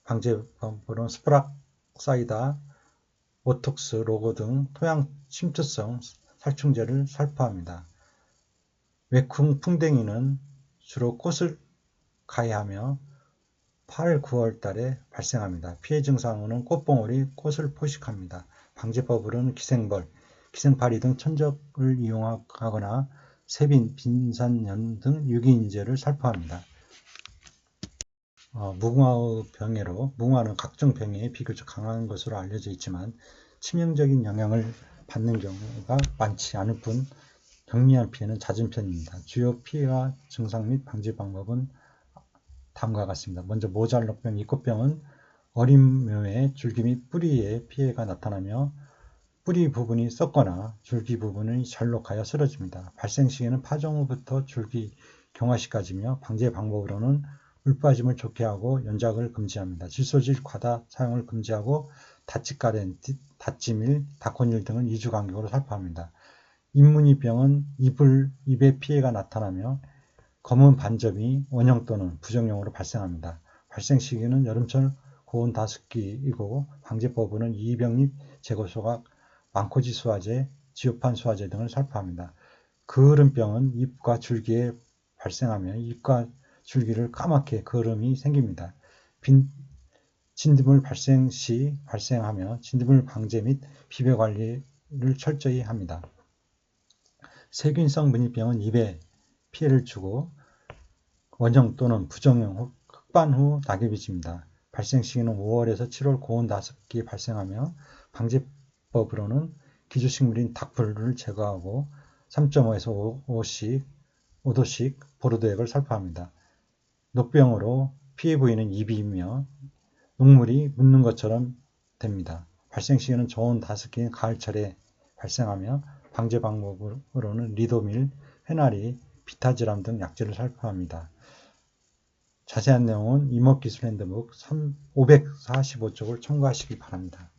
방제법으로는 스프락사이다, 보톡스, 로고 등 토양 침투성 살충제를 살포합니다. 외쿵 풍뎅이는 주로 꽃을 가해하며 8, 9월 달에 발생합니다. 피해 증상으로는 꽃봉오리, 꽃을 포식합니다. 방제법으로는 기생파리 등 천적을 이용하거나 세빈, 빈산연 등 유기인제를 살포합니다. 무궁화의 병해로 무궁화는 각종 병해에 비교적 강한 것으로 알려져 있지만 치명적인 영향을 받는 경우가 많지 않을 뿐 경미한 피해는 잦은 편입니다. 주요 피해와 증상 및 방지 방법은 다음과 같습니다. 먼저 모잘록병, 이꽃병은 어린 묘의 줄기 및 뿌리에 피해가 나타나며 뿌리 부분이 썩거나 줄기 부분이 잘록하여 쓰러집니다. 발생 시기는 파종 후부터 줄기 경화시까지며 방제 방법으로는 물 빠짐을 좋게 하고 연작을 금지합니다. 질소질 과다 사용을 금지하고 다치가렌, 다찌밀, 다코닐 등은 2주 간격으로 살포합니다. 잎무늬병은 잎에 피해가 나타나며 검은 반점이 원형 또는 부정형으로 발생합니다. 발생 시기는 여름철 고온 다습기이고 방제법으로는 이병립 제거소각, 망코지 수화제, 지오판 수화제 등을 살포합니다. 그을음병은 잎과 줄기에 발생하며 잎과 줄기를 까맣게 그을음이 생깁니다. 진드물 발생 시 발생하며 진드물 방제 및 비배 관리를 철저히 합니다. 세균성 무늬병은 잎에 피해를 주고 원형 또는 부정형 흑반 후 낙엽이 집니다. 발생 시기는 5월에서 7월 고온 다습기에 발생하며 방제법으로는 기주식물인 닭풀을 제거하고 3.5에서 5도씩 보르도액을 살포합니다. 녹병으로 피해 부위는 입이며 녹물이 묻는 것처럼 됩니다. 발생 시기는 저온 다습기인 가을철에 발생하며 방제 방법으로는 리도밀, 페나리, 비타지람 등 약재를 살포합니다. 자세한 내용은 이목기술 핸드북 545쪽을 참고하시기 바랍니다.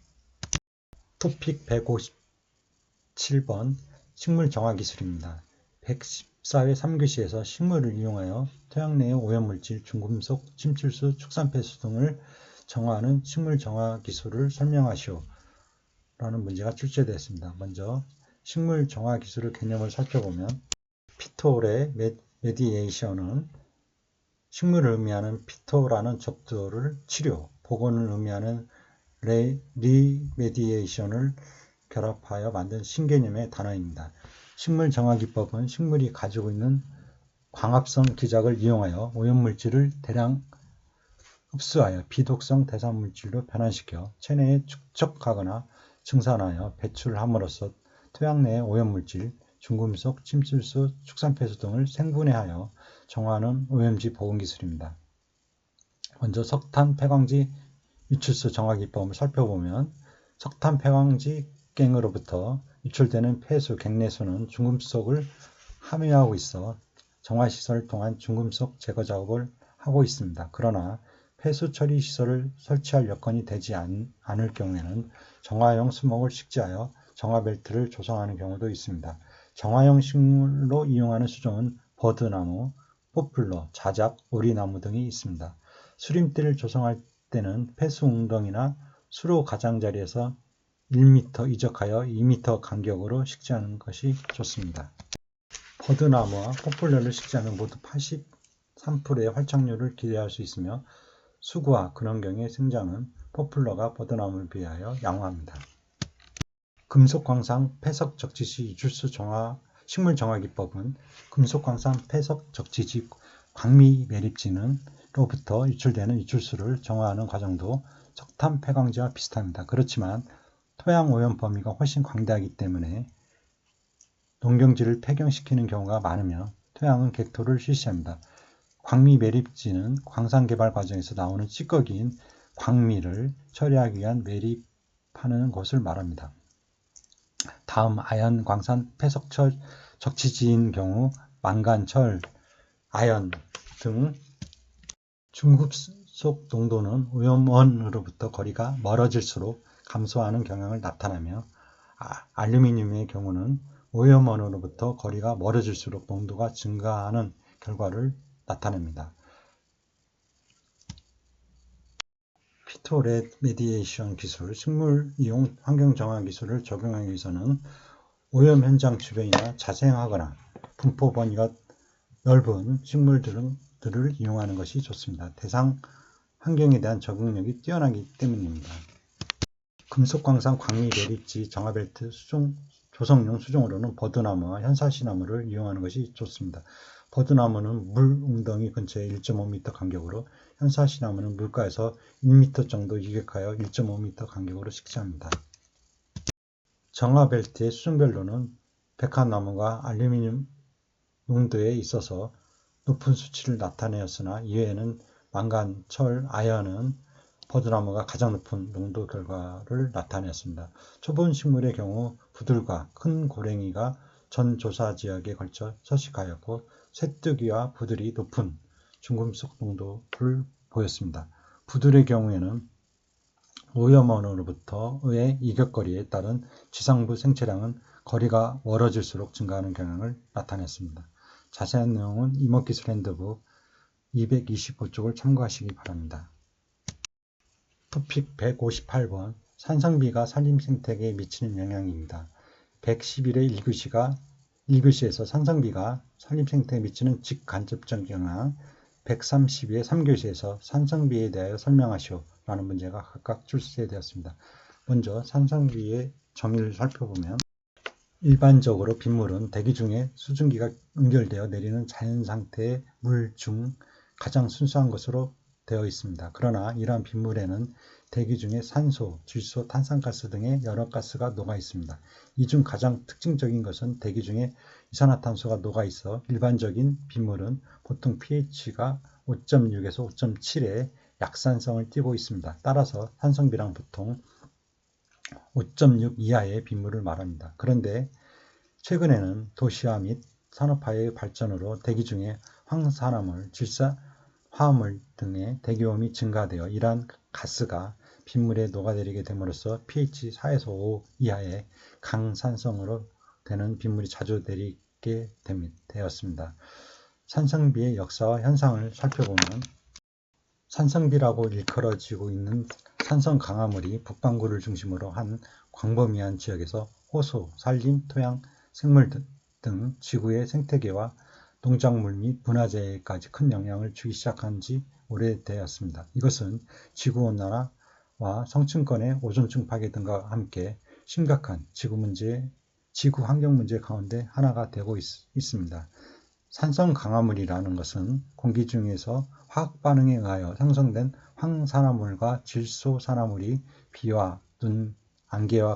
토픽 157번 식물 정화 기술입니다. 114회 3교시에서 식물을 이용하여 토양 내의 오염물질, 중금속, 침출수, 축산폐수 등을 정화하는 식물 정화 기술을 설명하시오 라는 문제가 출제되었습니다. 먼저 식물 정화 기술의 개념을 살펴보면 피톨의 메디에이션은 식물을 의미하는 피토라는 접두를 치료, 복원을 의미하는 리메디에이션을 결합하여 만든 신개념의 단어입니다. 식물 정화 기법은 식물이 가지고 있는 광합성 기작을 이용하여 오염물질을 대량 흡수하여 비독성 대사물질로 변환시켜 체내에 축적하거나 증산하여 배출함으로써 토양 내의 오염물질, 중금속, 침실수, 축산폐수 등을 생분해하여 정화하는 오염지 보건 기술입니다. 먼저 석탄 폐광지 유출수 정화 기법을 살펴보면 석탄 폐광지 갱으로부터 유출되는 폐수, 갱내수는 중금속을 함유하고 있어 정화시설을 통한 중금속 제거 작업을 하고 있습니다. 그러나 폐수 처리 시설을 설치할 여건이 되지 않을 경우에는 정화용 수목을 식재하여 정화벨트를 조성하는 경우도 있습니다. 정화용 식물로 이용하는 수종은 버드나무, 포플러, 자작, 오리나무 등이 있습니다. 수림대를 조성할 때는 폐수 웅덩이나 수로 가장자리에서 1m 이적하여 2m 간격으로 식재하는 것이 좋습니다. 버드나무와 포플러를 식재하면 모두 83%의 활착률을 기대할 수 있으며 수구와 근원경의 생장은 포플러가 버드나무를 비하여 양호합니다. 금속광산 폐석 적치시 유출수 정화 식물 정화 기법은 금속광산 폐석 적치시 광미 매립지는로부터 유출되는 유출수를 정화하는 과정도 석탄 폐광지와 비슷합니다. 그렇지만 토양 오염 범위가 훨씬 광대하기 때문에 농경지를 폐경시키는 경우가 많으며 토양은 객토를 실시합니다. 광미 매립지는 광산 개발 과정에서 나오는 찌꺼기인 광미를 처리하기 위한 매립하는 것을 말합니다. 다음 아연 광산 폐석 적치지인 경우 망간, 철, 아연 등 중금속 농도는 오염원으로부터 거리가 멀어질수록 감소하는 경향을 나타내며 알루미늄의 경우는 오염원으로부터 거리가 멀어질수록 농도가 증가하는 결과를 나타냅니다. 피토레메디에이션 기술, 식물 이용 환경 정화 기술을 적용하기 위해서는 오염 현장 주변이나 자생하거나 분포 범위가 넓은 식물들을 이용하는 것이 좋습니다. 대상 환경에 대한 적응력이 뛰어나기 때문입니다. 금속광산 광미 매립지 정화벨트 조성용 수종으로는 버드나무와 현사시나무를 이용하는 것이 좋습니다. 버드나무는 물 웅덩이 근처에 1.5m 간격으로, 현사시나무는 물가에서 1m 정도 유격하여 1.5m 간격으로 식재합니다. 정화벨트의 수종별로는 백화나무가 알루미늄 농도에 있어서 높은 수치를 나타내었으나 이외에는 망간, 철, 아연은 버드나무가 가장 높은 농도 결과를 나타냈습니다. 초본 식물의 경우 부들과 큰 고랭이가 전 조사 지역에 걸쳐 서식하였고 쇠뜨기와 부들이 높은 중금속 농도를 보였습니다. 부들의 경우에는 오염원으로부터의 이격거리에 따른 지상부 생체량은 거리가 멀어질수록 증가하는 경향을 나타냈습니다. 자세한 내용은 이목기술 핸드북 225쪽을 참고하시기 바랍니다. 토픽 158번 산성비가 산림생태계에 미치는 영향입니다. 111의 1교시에서 산성비가 산림생태계에 미치는 직간접적 영향, 132의 3교시에서 산성비에 대하여 설명하시오 라는 문제가 각각 출제되었습니다. 먼저 산성비의 정의를 살펴보면 일반적으로 빗물은 대기 중에 수증기가 응결되어 내리는 자연상태의 물 중 가장 순수한 것으로 되어 있습니다. 그러나 이러한 빗물에는 대기 중에 산소, 질소, 탄산가스 등의 여러 가스가 녹아 있습니다. 이 중 가장 특징적인 것은 대기 중에 이산화탄소가 녹아 있어 일반적인 빗물은 보통 pH가 5.6에서 5.7의 약산성을 띠고 있습니다. 따라서 산성비란 보통 5.6 이하의 빗물을 말합니다. 그런데 최근에는 도시화 및 산업화의 발전으로 대기 중에 황산화물, 질산화물 등의 대기오염이 증가되어 이러한 가스가 빗물에 녹아내리게 됨으로써 pH 4에서 5 이하의 강산성으로 되는 빗물이 자주 내리게 되었습니다. 산성비의 역사와 현상을 살펴보면 산성비라고 일컬어지고 있는 산성 강화물이 북반구를 중심으로 한 광범위한 지역에서 호수, 산림, 토양, 생물 등 지구의 생태계와 농작물 및 문화재까지 큰 영향을 주기 시작한 지 오래되었습니다. 이것은 지구온난화와 성층권의 오존층 파괴 등과 함께 심각한 지구 환경 문제 가운데 하나가 되고 있습니다. 산성 강화물이라는 것은 공기 중에서 화학 반응에 의하여 생성된 황산화물과 질소산화물이 비와 눈, 안개와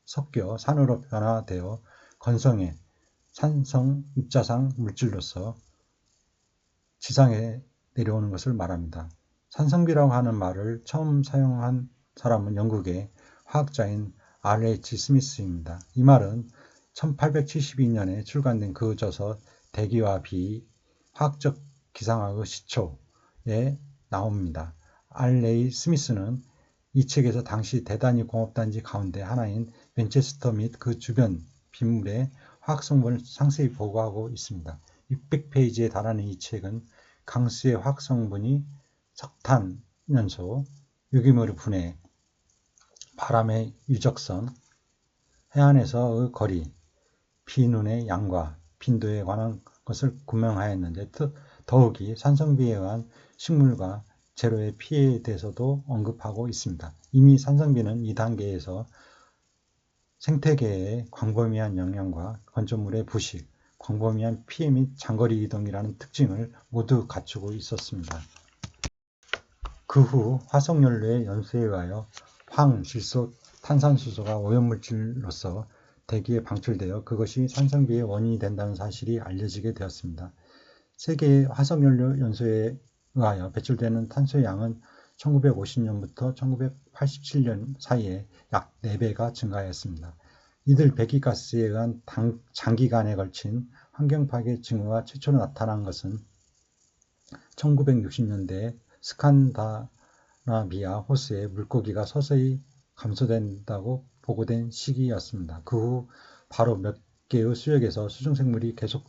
섞여 산으로 변화되어 건성에 산성 입자상 물질로서 지상에 내려오는 것을 말합니다. 산성비라고 하는 말을 처음 사용한 사람은 영국의 화학자인 R.H. 스미스입니다. 이 말은 1872년에 출간된 그 저서 대기와 비, 화학적 기상학의 시초에 나옵니다. R.A. 스미스는 이 책에서 당시 대단히 공업단지 가운데 하나인 맨체스터 및 그 주변 빗물의 화학 성분을 상세히 보고하고 있습니다. 600페이지에 달하는 이 책은 강수의 화학 성분이 석탄연소, 유기물의 분해, 바람의 유적성, 해안에서의 거리, 비눈의 양과 빈도에 관한 것을 구명하였는데 더욱이 산성비에 의한 식물과 재료의 피해에 대해서도 언급하고 있습니다. 이미 산성비는 이 단계에서 생태계의 광범위한 영향과 건조물의 부식, 광범위한 피해 및 장거리 이동이라는 특징을 모두 갖추고 있었습니다. 그 후 화석연료의 연소에 의하여 황, 질소, 탄산수소가 오염물질로서 대기에 방출되어 그것이 산성비의 원인이 된다는 사실이 알려지게 되었습니다. 세계의 화석연료 연소에 의하여 배출되는 탄소의 양은 1950년부터 1987년 사이에 약 4배가 증가하였습니다. 이들 배기가스에 의한 장기간에 걸친 환경파괴 징후가 최초로 나타난 것은 1960년대에 스칸다나비아 호수에 물고기가 서서히 감소된다고 보고된 시기였습니다. 그 후 바로 몇 개의 수역에서 수중생물이 계속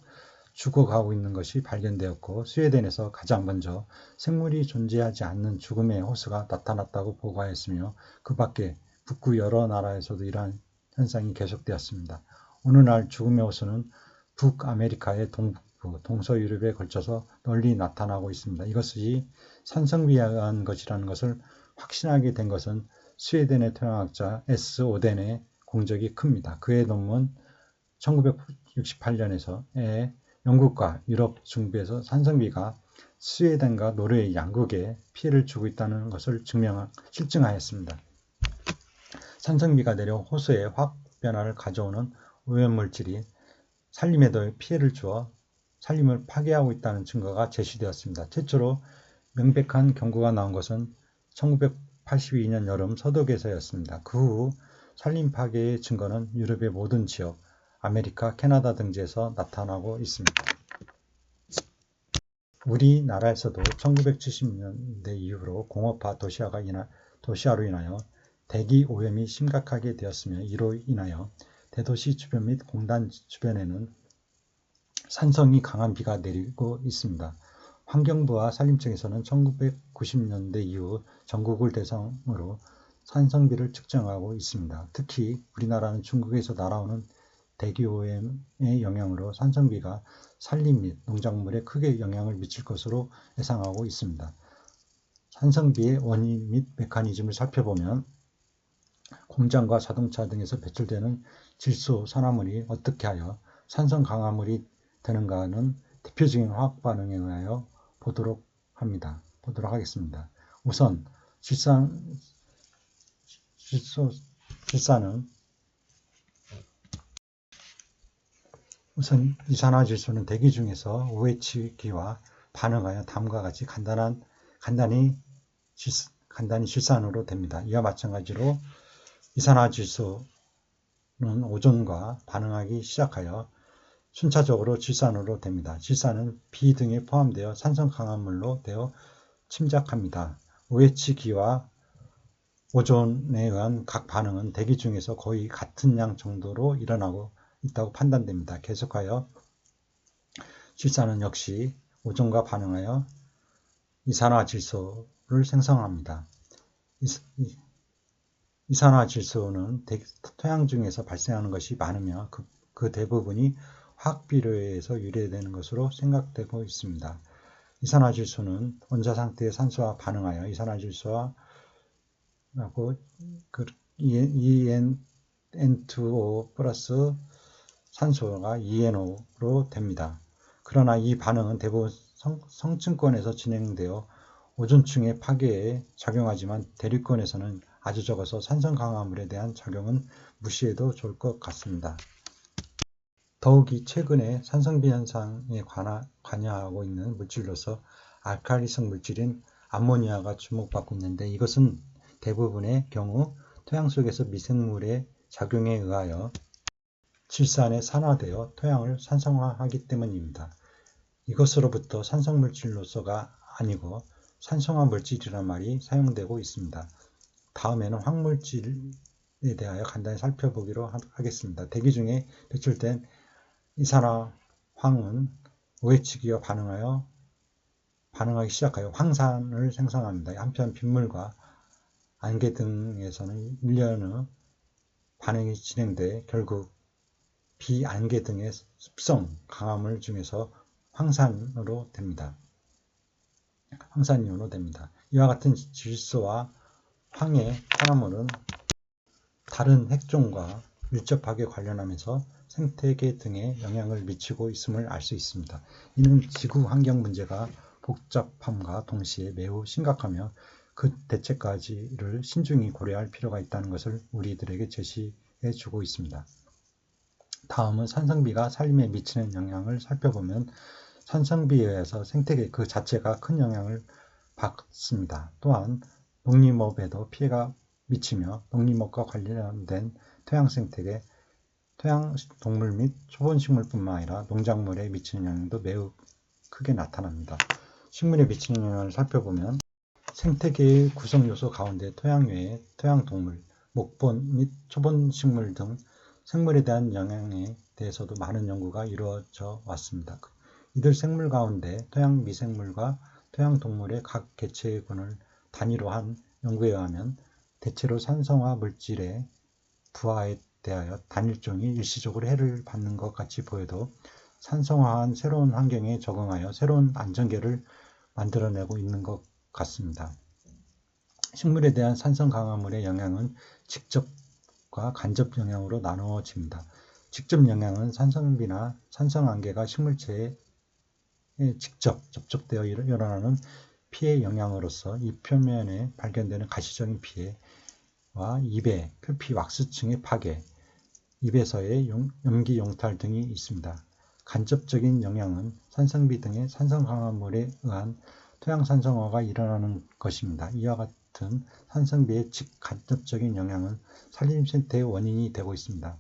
죽어가고 있는 것이 발견되었고 스웨덴에서 가장 먼저 생물이 존재하지 않는 죽음의 호수가 나타났다고 보고하였으며 그 밖에 북구 여러 나라에서도 이러한 현상이 계속되었습니다. 오늘날 죽음의 호수는 북아메리카의 동북부, 동서유럽에 걸쳐서 널리 나타나고 있습니다. 이것이 산성비에 의한 것이라는 것을 확신하게 된 것은 스웨덴의 토양학자 S. 오덴의 공적이 큽니다. 그의 논문 1968년에 영국과 유럽 중부에서 산성비가 스웨덴과 노르웨이 양국에 피해를 주고 있다는 것을 실증하였습니다. 산성비가 내려 호수에 화학 변화를 가져오는 오염물질이 산림에도 피해를 주어 산림을 파괴하고 있다는 증거가 제시되었습니다. 최초로 명백한 경고가 나온 것은 1982년 여름 서독에서였습니다. 그 후 산림 파괴의 증거는 유럽의 모든 지역, 아메리카, 캐나다 등지에서 나타나고 있습니다. 우리나라에서도 1970년대 이후로 공업화 도시화로 인하여 대기 오염이 심각하게 되었으며 이로 인하여 대도시 주변 및 공단 주변에는 산성이 강한 비가 내리고 있습니다. 환경부와 산림청에서는 1990년대 이후 전국을 대상으로 산성비를 측정하고 있습니다. 특히 우리나라는 중국에서 날아오는 대기오염의 영향으로 산성비가 산림 및 농작물에 크게 영향을 미칠 것으로 예상하고 있습니다. 산성비의 원인 및 메커니즘을 살펴보면 공장과 자동차 등에서 배출되는 질소, 산화물이 어떻게 하여 산성 강화물이 되는가는 대표적인 화학 반응에 의하여 보도록 하겠습니다. 우선 질산은 우선 이산화질소는 대기 중에서 OH기와 반응하여 다음과 같이 간단히 질산으로 됩니다. 이와 마찬가지로 이산화질소는 오존과 반응하기 시작하여 순차적으로 질산으로 됩니다. 질산은 비 등에 포함되어 산성 강화물로 되어 침착합니다. OH기와 오존에 의한 각 반응은 대기 중에서 거의 같은 양 정도로 일어나고 있다고 판단됩니다. 계속하여 질산은 역시 오존과 반응하여 이산화질소를 생성합니다. 이산화질소는 토양 중에서 발생하는 것이 많으며 그 대부분이 화학비료에 의해서 유래되는 것으로 생각되고 있습니다. 이산화질소는 원자 상태의 산소와 반응하여 이산화질소와 N2O 플러스 산소가 ENO로 됩니다. 그러나 이 반응은 대부분 성층권에서 진행되어 오존층의 파괴에 작용하지만 대륙권에서는 아주 적어서 산성 강화물에 대한 작용은 무시해도 좋을 것 같습니다. 더욱이 최근에 산성비 현상에 관여하고 있는 물질로서 알칼리성 물질인 암모니아가 주목받고 있는데, 이것은 대부분의 경우 토양 속에서 미생물의 작용에 의하여 질산에 산화되어 토양을 산성화하기 때문입니다. 이것으로부터 산성물질로서가 아니고 산성화 물질이라는 말이 사용되고 있습니다. 다음에는 황물질에 대하여 간단히 살펴보기로 하겠습니다. 대기 중에 배출된 이산화황은 OH기와 반응하기 시작하여 황산을 생성합니다. 한편 빗물과 안개 등에서는 1년 후 반응이 진행돼 결국 비안개 등의 습성 강화물 중에서 황산이온으로 됩니다. 이와 같은 질소와 황의 산화물은 다른 핵종과 밀접하게 관련하면서 생태계 등에 영향을 미치고 있음을 알 수 있습니다. 이는 지구 환경 문제가 복잡함과 동시에 매우 심각하며 그 대책까지를 신중히 고려할 필요가 있다는 것을 우리들에게 제시해 주고 있습니다. 다음은 산성비가 살림에 미치는 영향을 살펴보면, 산성비에 의해서 생태계 그 자체가 큰 영향을 받습니다. 또한 농림업에도 피해가 미치며 농림업과 관련된 토양 생태계, 토양 동물 및 초본식물뿐만 아니라 농작물에 미치는 영향도 매우 크게 나타납니다. 식물에 미치는 영향을 살펴보면 생태계의 구성 요소 가운데 토양 외에 토양 동물, 목본 및 초본식물 등 생물에 대한 영향에 대해서도 많은 연구가 이루어져 왔습니다. 이들 생물 가운데 토양 미생물과 토양 동물의 각 개체군을 단위로 한 연구에 의하면 대체로 산성화 물질의 부하에 대하여 단일종이 일시적으로 해를 받는 것 같이 보여도 산성화한 새로운 환경에 적응하여 새로운 안전계를 만들어내고 있는 것 같습니다. 식물에 대한 산성 강화물의 영향은 직접과 간접 영향으로 나누어집니다. 직접 영향은 산성비나 산성안개가 식물체에 직접 접촉되어 일어나는 피해 영향으로서 잎 표면에 발견되는 가시적인 피해와 잎의 표피 왁스층의 파괴, 잎에서의 염기 용탈 등이 있습니다. 간접적인 영향은 산성비 등의 산성 강화물에 의한 토양 산성화가 일어나는 것입니다. 이와 같은 산성비의 직간접적인 영향은 산림 생태의 원인이 되고 있습니다.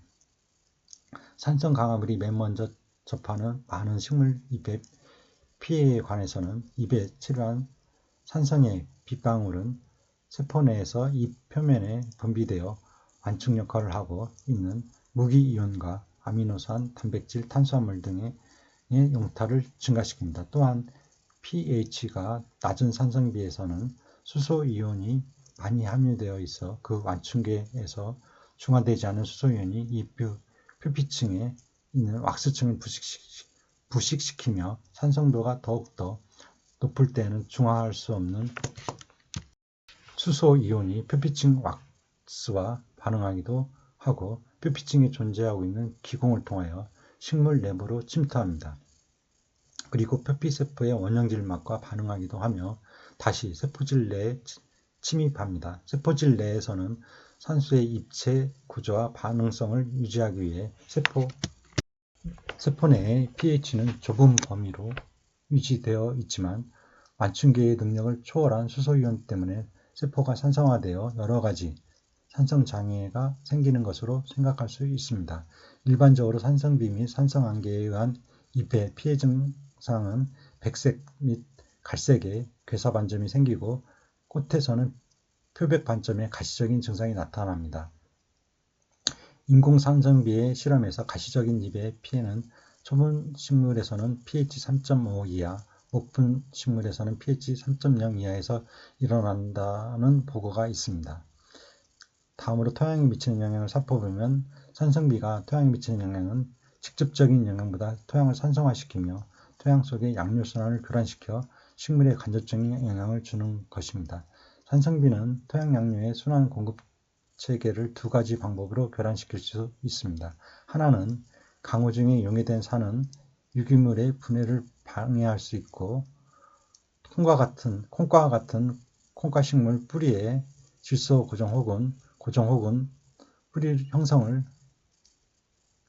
산성 강화물이 맨 먼저 접하는 많은 식물 잎의 피해에 관해서는 잎에 치료한 산성의 빗방울은 세포 내에서 잎 표면에 분비되어 완충 역할을 하고 있는 무기이온과 아미노산, 단백질, 탄수화물 등의 용탈을 증가시킵니다. 또한 pH가 낮은 산성비에서는 수소이온이 많이 함유되어 있어 그 완충계에서 중화되지 않은 수소이온이 잎 표피층에 있는 왁스층을 부식시키며 산성도가 더욱더 높을 때는 중화할 수 없는 수소이온이 표피층 왁스와 반응하기도 하고 표피층에 존재하고 있는 기공을 통하여 식물 내부로 침투합니다. 그리고 표피세포의 원형질막과 반응하기도 하며 다시 세포질 내에 침입합니다. 세포질 내에서는 산소의 입체 구조와 반응성을 유지하기 위해 세포 내의 pH는 좁은 범위로 유지되어 있지만 완충계의 능력을 초월한 수소이온 때문에 세포가 산성화되어 여러 가지 산성장애가 생기는 것으로 생각할 수 있습니다. 일반적으로 산성비 및 산성안개에 의한 잎의 피해 증상은 백색 및 갈색의 괴사반점이 생기고 꽃에서는 표백반점의 가시적인 증상이 나타납니다. 인공산성비의 실험에서 가시적인 잎의 피해는 초본식물에서는 pH 3.5 이하, 목분식물에서는 pH 3.0 이하에서 일어난다는 보고가 있습니다. 다음으로 토양에 미치는 영향을 살펴보면 산성비가 토양에 미치는 영향은 직접적인 영향보다 토양을 산성화시키며 토양 속의 양료순환을 교란시켜 식물에 간접적인 영향을 주는 것입니다. 산성비는 토양 양료의 순환 공급 체계를 두 가지 방법으로 교란시킬 수 있습니다. 하나는 강우 중에 용해된 산은 유기물의 분해를 방해할 수 있고 콩과 같은 콩과식물 뿌리에 질소 고정 혹은 뿌리 형성을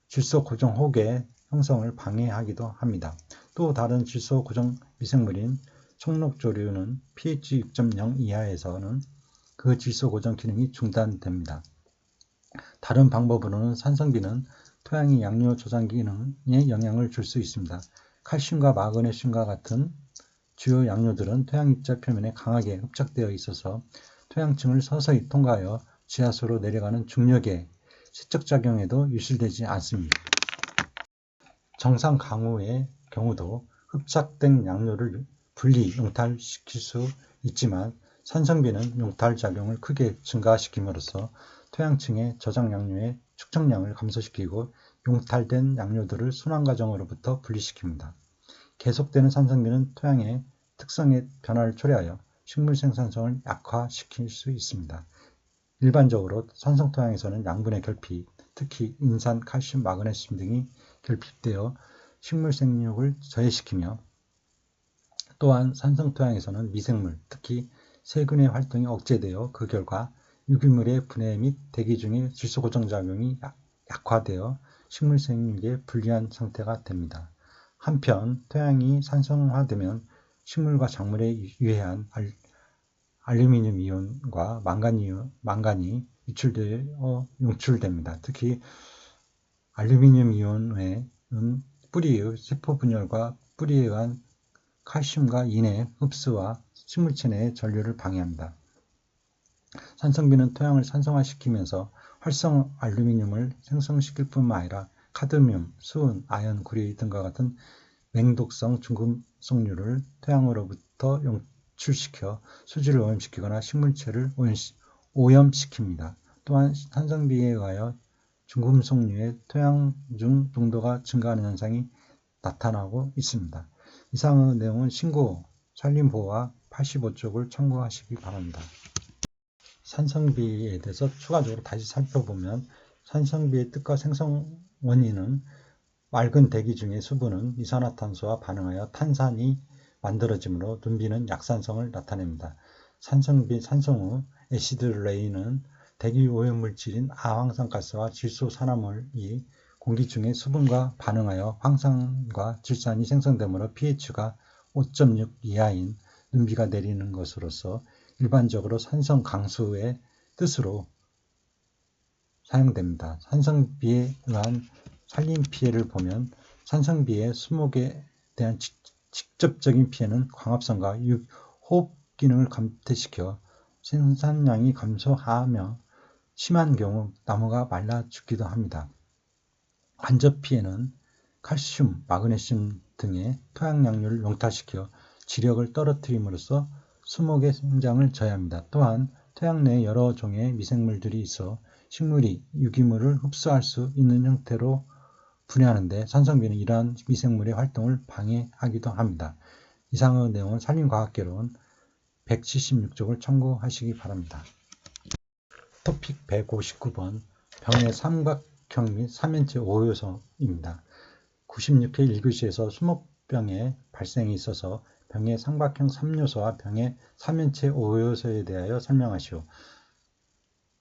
질소 고정 혹의 형성을 방해하기도 합니다. 또 다른 질소 고정 미생물인 청록조류는 pH 6.0 이하에서는 그 질소 고정 기능이 중단됩니다. 다른 방법으로는 산성비는 토양의 양료 저장 기능에 영향을 줄 수 있습니다. 칼슘과 마그네슘과 같은 주요 양료들은 토양 입자 표면에 강하게 흡착되어 있어서 토양층을 서서히 통과하여 지하수로 내려가는 중력의 세척작용에도 유실되지 않습니다. 정상 강우의 경우도 흡착된 양료를 분리 용탈시킬 수 있지만 산성비는 용탈 작용을 크게 증가시킴으로써 토양층의 저장 양료의 축적량을 감소시키고 용탈된 양료들을 순환 과정으로부터 분리시킵니다. 계속되는 산성비는 토양의 특성의 변화를 초래하여 식물 생산성을 약화시킬 수 있습니다. 일반적으로 산성 토양에서는 양분의 결핍, 특히 인산, 칼슘, 마그네슘 등이 결핍되어 식물 생육을 저해시키며 또한 산성 토양에서는 미생물, 특히 세균의 활동이 억제되어 그 결과 유기물의 분해 및 대기 중의 질소 고정 작용이 약화되어 식물 생육에 불리한 상태가 됩니다. 한편 토양이 산성화되면 식물과 작물에 유해한 알루미늄 이온과 망간이 유출됩니다. 특히 알루미늄 이온은 뿌리의 세포 분열과 뿌리에 의한 칼슘과 인의 흡수와 식물체 내의 전류를 방해합니다. 산성비는 토양을 산성화시키면서 활성 알루미늄을 생성시킬 뿐만 아니라 카드뮴, 수은, 아연, 구리 등과 같은 맹독성 중금속류를 토양으로부터 용출시켜 수질을 오염시키거나 식물체를 오염시킵니다. 또한 산성비에 의하여 중금속류의 토양 중 농도가 증가하는 현상이 나타나고 있습니다. 이상의 내용은 신고 산림보호와 85쪽을 참고하시기 바랍니다. 산성비에 대해서 추가적으로 다시 살펴보면 산성비의 뜻과 생성 원인은 맑은 대기 중의 수분은 이산화탄소와 반응하여 탄산이 만들어지므로 눈비는 약산성을 나타냅니다. 산성후 애시드 레인은 대기 오염물질인 아황산가스와 질소산화물이 공기 중의 수분과 반응하여 황산과 질산이 생성되므로 pH가 5.6 이하인 눈비가 내리는 것으로서 일반적으로 산성 강수의 뜻으로 사용됩니다. 산성비에 의한 산림 피해를 보면 산성비의 수목에 대한 직접적인 피해는 광합성과 호흡 기능을 감퇴시켜 생산량이 감소하며 심한 경우 나무가 말라 죽기도 합니다. 간접 피해는 칼슘, 마그네슘 등의 토양 양료를 용탈시켜 지력을 떨어뜨림으로써 수목의 성장을 저해합니다. 또한 토양 내에 여러 종의 미생물들이 있어 식물이 유기물을 흡수할 수 있는 형태로 분해하는데 산성비는 이러한 미생물의 활동을 방해하기도 합니다. 이상의 내용은 산림과학개론 176쪽을 참고하시기 바랍니다. 토픽 159번 병의 삼각형 및 삼연체 5요소입니다. 96회 1교시에서 수목병의 발생에 있어서 병의 삼각형 3요소와 병의 삼연체 5요소에 대하여 설명하시오.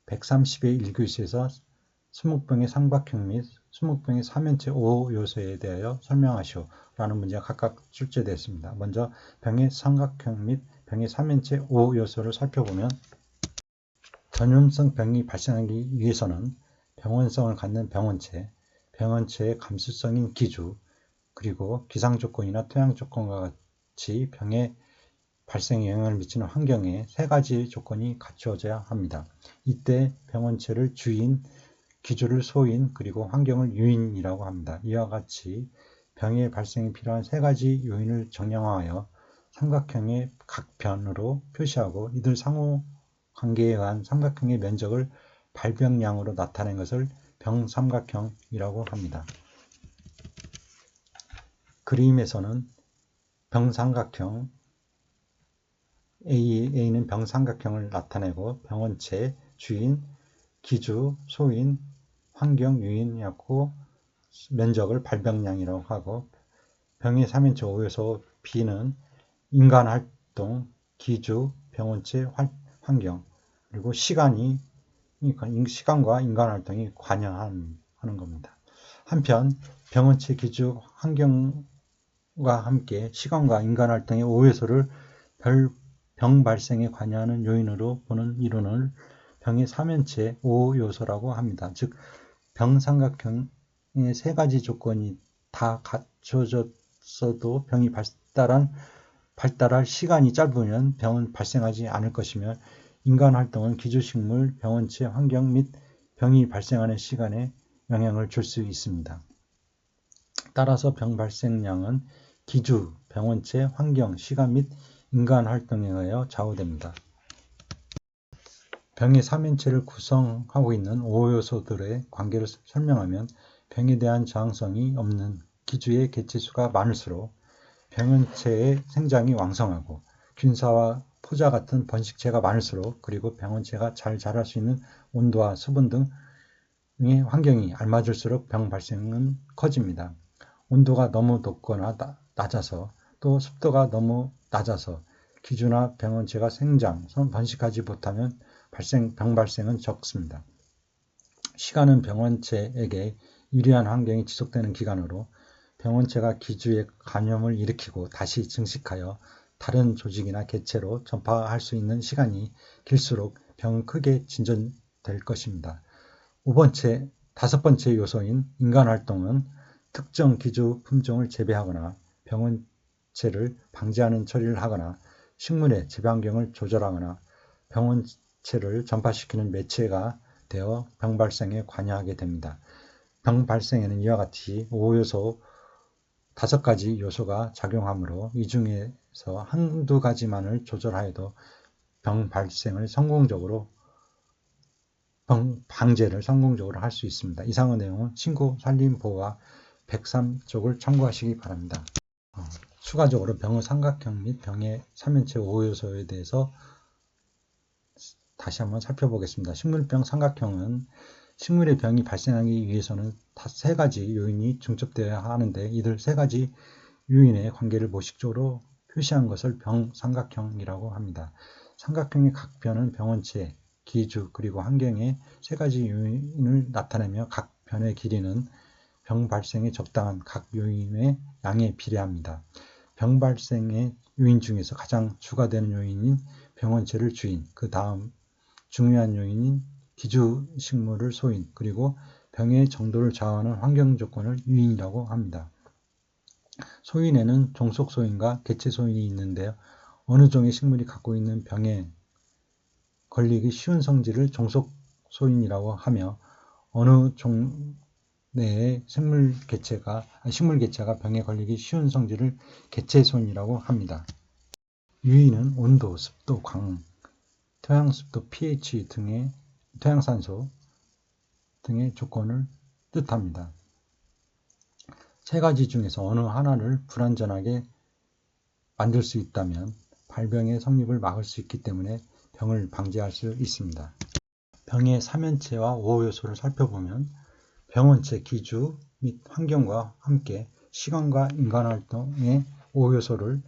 130회 1교시에서 수목병의 삼각형 및 수목병의 삼연체 5요소에 대하여 설명하시오. 라는 문제가 각각 출제되었습니다. 먼저 병의 삼각형 및 병의 삼연체 5요소를 살펴보면 전염성 병이 발생하기 위해서는 병원성을 갖는 병원체, 병원체의 감수성인 기주, 그리고 기상조건이나 토양조건과 같이 병의 발생에 영향을 미치는 환경에 세 가지 조건이 갖추어져야 합니다. 이때 병원체를 주인, 기주를 소인, 그리고 환경을 유인이라고 합니다. 이와 같이 병의 발생에 필요한 세 가지 요인을 정량화하여 삼각형의 각 변으로 표시하고 이들 상호 관계에 의한 삼각형의 면적을 발병량으로 나타낸 것을 병삼각형이라고 합니다. 그림에서는 병삼각형, A는 병삼각형을 나타내고 병원체, 주인, 기주, 소인, 환경, 유인이었고 면적을 발병량이라고 하고 병의 3인체 5요소 B는 인간활동, 기주, 병원체, 환경, 그리고 시간과 인간활동이 관여하는 겁니다. 한편 병원체 기주 환경과 함께 시간과 인간 활동의 5요소를 병 발생에 관여하는 요인으로 보는 이론을 병의 사면체 5요소라고 합니다. 즉 병삼각형의 세 가지 조건이 다 갖춰졌어도 병이 발달할 시간이 짧으면 병은 발생하지 않을 것이며 인간 활동은 기주식물, 병원체 환경 및 병이 발생하는 시간에 영향을 줄 수 있습니다. 따라서 병 발생량은 기주, 병원체, 환경, 시간 및 인간 활동에 의하여 좌우됩니다. 병의 사면체를 구성하고 있는 5요소들의 관계를 설명하면 병에 대한 저항성이 없는 기주의 개체수가 많을수록 병원체의 생장이 왕성하고 균사와 포자 같은 번식체가 많을수록 그리고 병원체가 잘 자랄 수 있는 온도와 수분 등의 환경이 알맞을수록 병 발생은 커집니다. 온도가 너무 높거나 낮아서 또 습도가 너무 낮아서 기주나 병원체가 생장, 번식하지 못하면 병 발생은 적습니다. 시간은 병원체에게 유리한 환경이 지속되는 기간으로 병원체가 기주에 감염을 일으키고 다시 증식하여 다른 조직이나 개체로 전파할 수 있는 시간이 길수록 병은 크게 진전될 것입니다. 다섯 번째 요소인 인간 활동은 특정 기주 품종을 재배하거나 병원체를 방지하는 처리를 하거나 식물의 재배 환경을 조절하거나 병원체를 전파시키는 매체가 되어 병 발생에 관여하게 됩니다. 병 발생에는 이와 같이 5요소 5가지 요소가 작용하므로 이 중에서 한두 가지만을 조절하여도 병 방제를 성공적으로 할 수 있습니다. 이상의 내용은 친구 산림보호와 103쪽을 참고하시기 바랍니다. 추가적으로 병의 삼각형 및 병의 사면체 5요소에 대해서 다시 한번 살펴보겠습니다. 식물병 삼각형은 식물의 병이 발생하기 위해서는 세 가지 요인이 중첩되어야 하는데 이들 세 가지 요인의 관계를 모식적으로 표시한 것을 병 삼각형이라고 합니다. 삼각형의 각 변은 병원체, 기주, 그리고 환경의 세 가지 요인을 나타내며 각 변의 길이는 병 발생에 적당한 각 요인의 양에 비례합니다. 병 발생의 요인 중에서 가장 주가 되는 요인인 병원체를 주인, 그 다음 중요한 요인인 기주식물을 소인, 그리고 병의 정도를 좌우하는 환경 조건을 유인이라고 합니다. 소인에는 종속 소인과 개체 소인이 있는데요. 어느 종의 식물이 갖고 있는 병에 걸리기 쉬운 성질을 종속 소인이라고 하며 어느 종내의 식물 개체가 병에 걸리기 쉬운 성질을 개체 소인이라고 합니다. 유인은 온도, 습도, 광, 토양습도, pH 등의 토양산소 등의 조건을 뜻합니다. 세 가지 중에서 어느 하나를 불완전하게 만들 수 있다면 발병의 성립을 막을 수 있기 때문에 병을 방지할 수 있습니다. 병의 사면체와 5요소를 살펴보면 병원체, 기주 및 환경과 함께 시간과 인간활동의 5요소를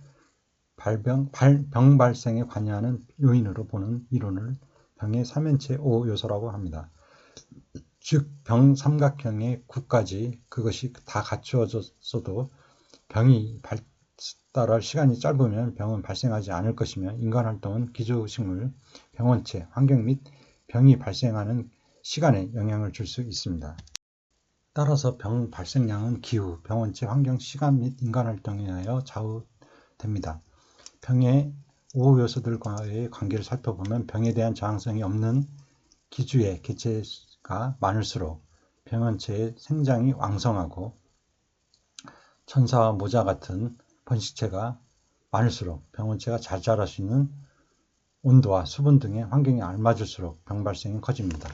병 발생에 관여하는 요인으로 보는 이론을 병의 사면체 5요소라고 합니다. 즉, 병 삼각형의 9가지 그것이 다 갖추어졌어도 병이 발달할 시간이 짧으면 병은 발생하지 않을 것이며 인간활동은 기주식물, 병원체, 환경 및 병이 발생하는 시간에 영향을 줄 수 있습니다. 따라서 병 발생량은 기후, 병원체, 환경, 시간 및 인간활동에 의하여 좌우됩니다. 병의 5요소들과의 관계를 살펴보면 병에 대한 저항성이 없는 기주의 개체가 많을수록 병원체의 생장이 왕성하고 천사와 모자 같은 번식체가 많을수록 병원체가 잘 자랄 수 있는 온도와 수분 등의 환경이 알맞을수록 병 발생이 커집니다.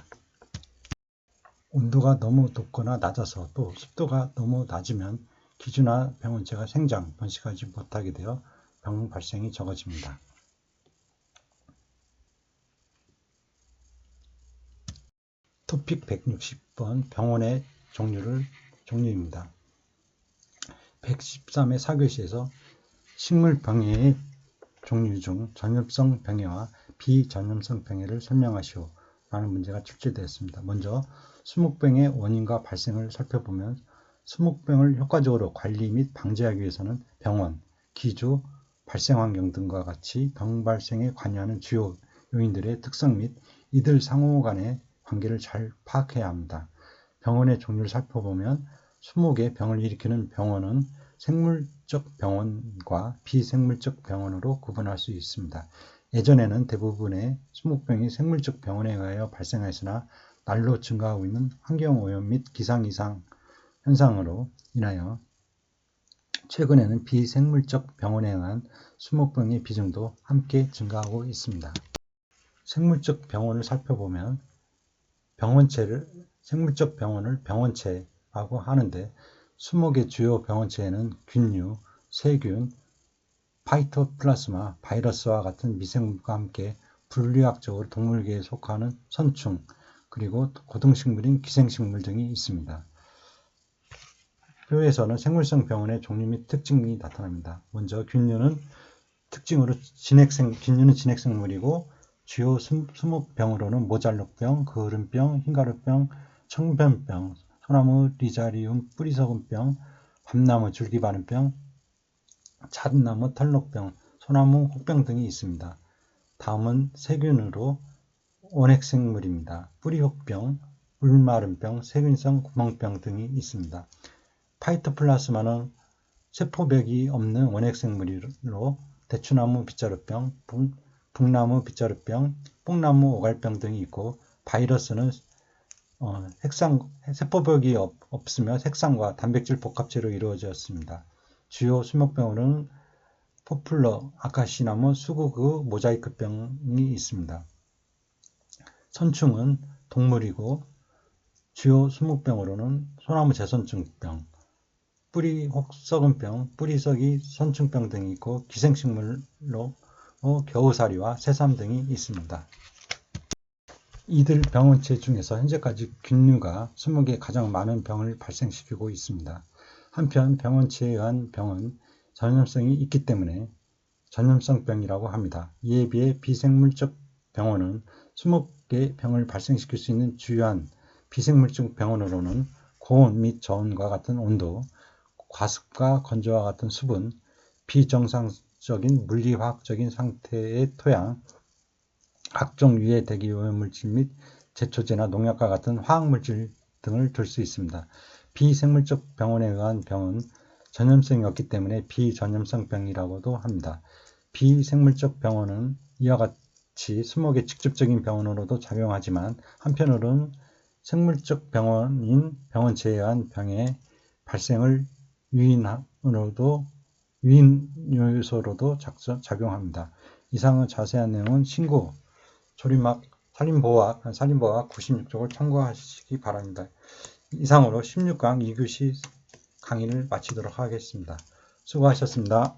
온도가 너무 높거나 낮아서 또 습도가 너무 낮으면 기주나 병원체가 생장, 번식하지 못하게 되어 병 발생이 적어집니다. 토픽 160번 병원의 종류입니다. 113의 4교시에서 식물병해의 종류 중 전염성 병해와 비전염성 병해를 설명하시오 라는 문제가 출제되었습니다. 먼저 수목병의 원인과 발생을 살펴보면 수목병을 효과적으로 관리 및 방지하기 위해서는 병원, 기조, 발생 환경 등과 같이 병 발생에 관여하는 주요 요인들의 특성 및 이들 상호 간의 관계를 잘 파악해야 합니다. 병원의 종류를 살펴보면 20개 병을 일으키는 병원은 생물적 병원과 비생물적 병원으로 구분할 수 있습니다. 예전에는 대부분의 수목병이 생물적 병원에 의하여 발생하였으나 날로 증가하고 있는 환경오염 및 기상이상 현상으로 인하여 최근에는 비생물적 병원에 의한 수목병의 비중도 함께 증가하고 있습니다. 생물적 병원을 살펴보면 생물적 병원을 병원체라고 하는데 20개 주요 병원체에는 균류, 세균, 파이토플라스마, 바이러스와 같은 미생물과 함께 분류학적으로 동물계에 속하는 선충, 그리고 고등식물인 기생식물 등이 있습니다. 표에서는 생물성 병원의 종류 및 특징이 나타납니다. 먼저 균류는 진핵생물이고 주요 수목병으로는 모잘록병, 거름병, 흰가루병, 청변병, 소나무 리자리움 뿌리석은병, 밤나무 줄기바른병, 잣나무 털록병, 소나무 혹병 등이 있습니다. 다음은 세균으로 원핵생물입니다. 뿌리혹병, 물마른병, 세균성 구멍병 등이 있습니다. 파이토플라스마는 세포벽이 없는 원핵생물로 대추나무 빗자루병, 북나무 빗자루병, 뽕나무 오갈병 등이 있고 바이러스는 세포벽이 없으며 색상과 단백질 복합체로 이루어졌습니다. 주요 수목병으로는 포플러, 아카시나무, 수국의 모자이크병이 있습니다. 선충은 동물이고 주요 수목병으로는 소나무 제선충병, 뿌리 혹썩은병, 뿌리석이 선충병 등이 있고 기생식물로 겨우사리와 새삼 등이 있습니다. 이들 병원체 중에서 현재까지 균류가 20개 가장 많은 병을 발생시키고 있습니다. 한편 병원체에 의한 병은 전염성이 있기 때문에 전염성병이라고 합니다. 이에 비해 비생물적 병원은 20개 병을 발생시킬 수 있는 주요한 비생물적 병원으로는 고온 및 저온과 같은 온도, 과습과 건조와 같은 수분, 비정상적인 물리화학적인 상태의 토양, 각종 유해 대기 오염물질 및 제초제나 농약과 같은 화학물질 등을 들 수 있습니다. 비생물적 병원에 의한 병은 전염성이 없기 때문에 비전염성병이라고도 합니다. 비생물적 병원은 이와 같이 20개 직접적인 병원으로도 작용하지만 한편으로는 생물적 병원인 병원체에 의한 병의 발생을 유인 요소로도 작용합니다. 이상의 자세한 내용은 신고, 조림학, 살인보호학 96쪽을 참고하시기 바랍니다. 이상으로 16강 2교시 강의를 마치도록 하겠습니다. 수고하셨습니다.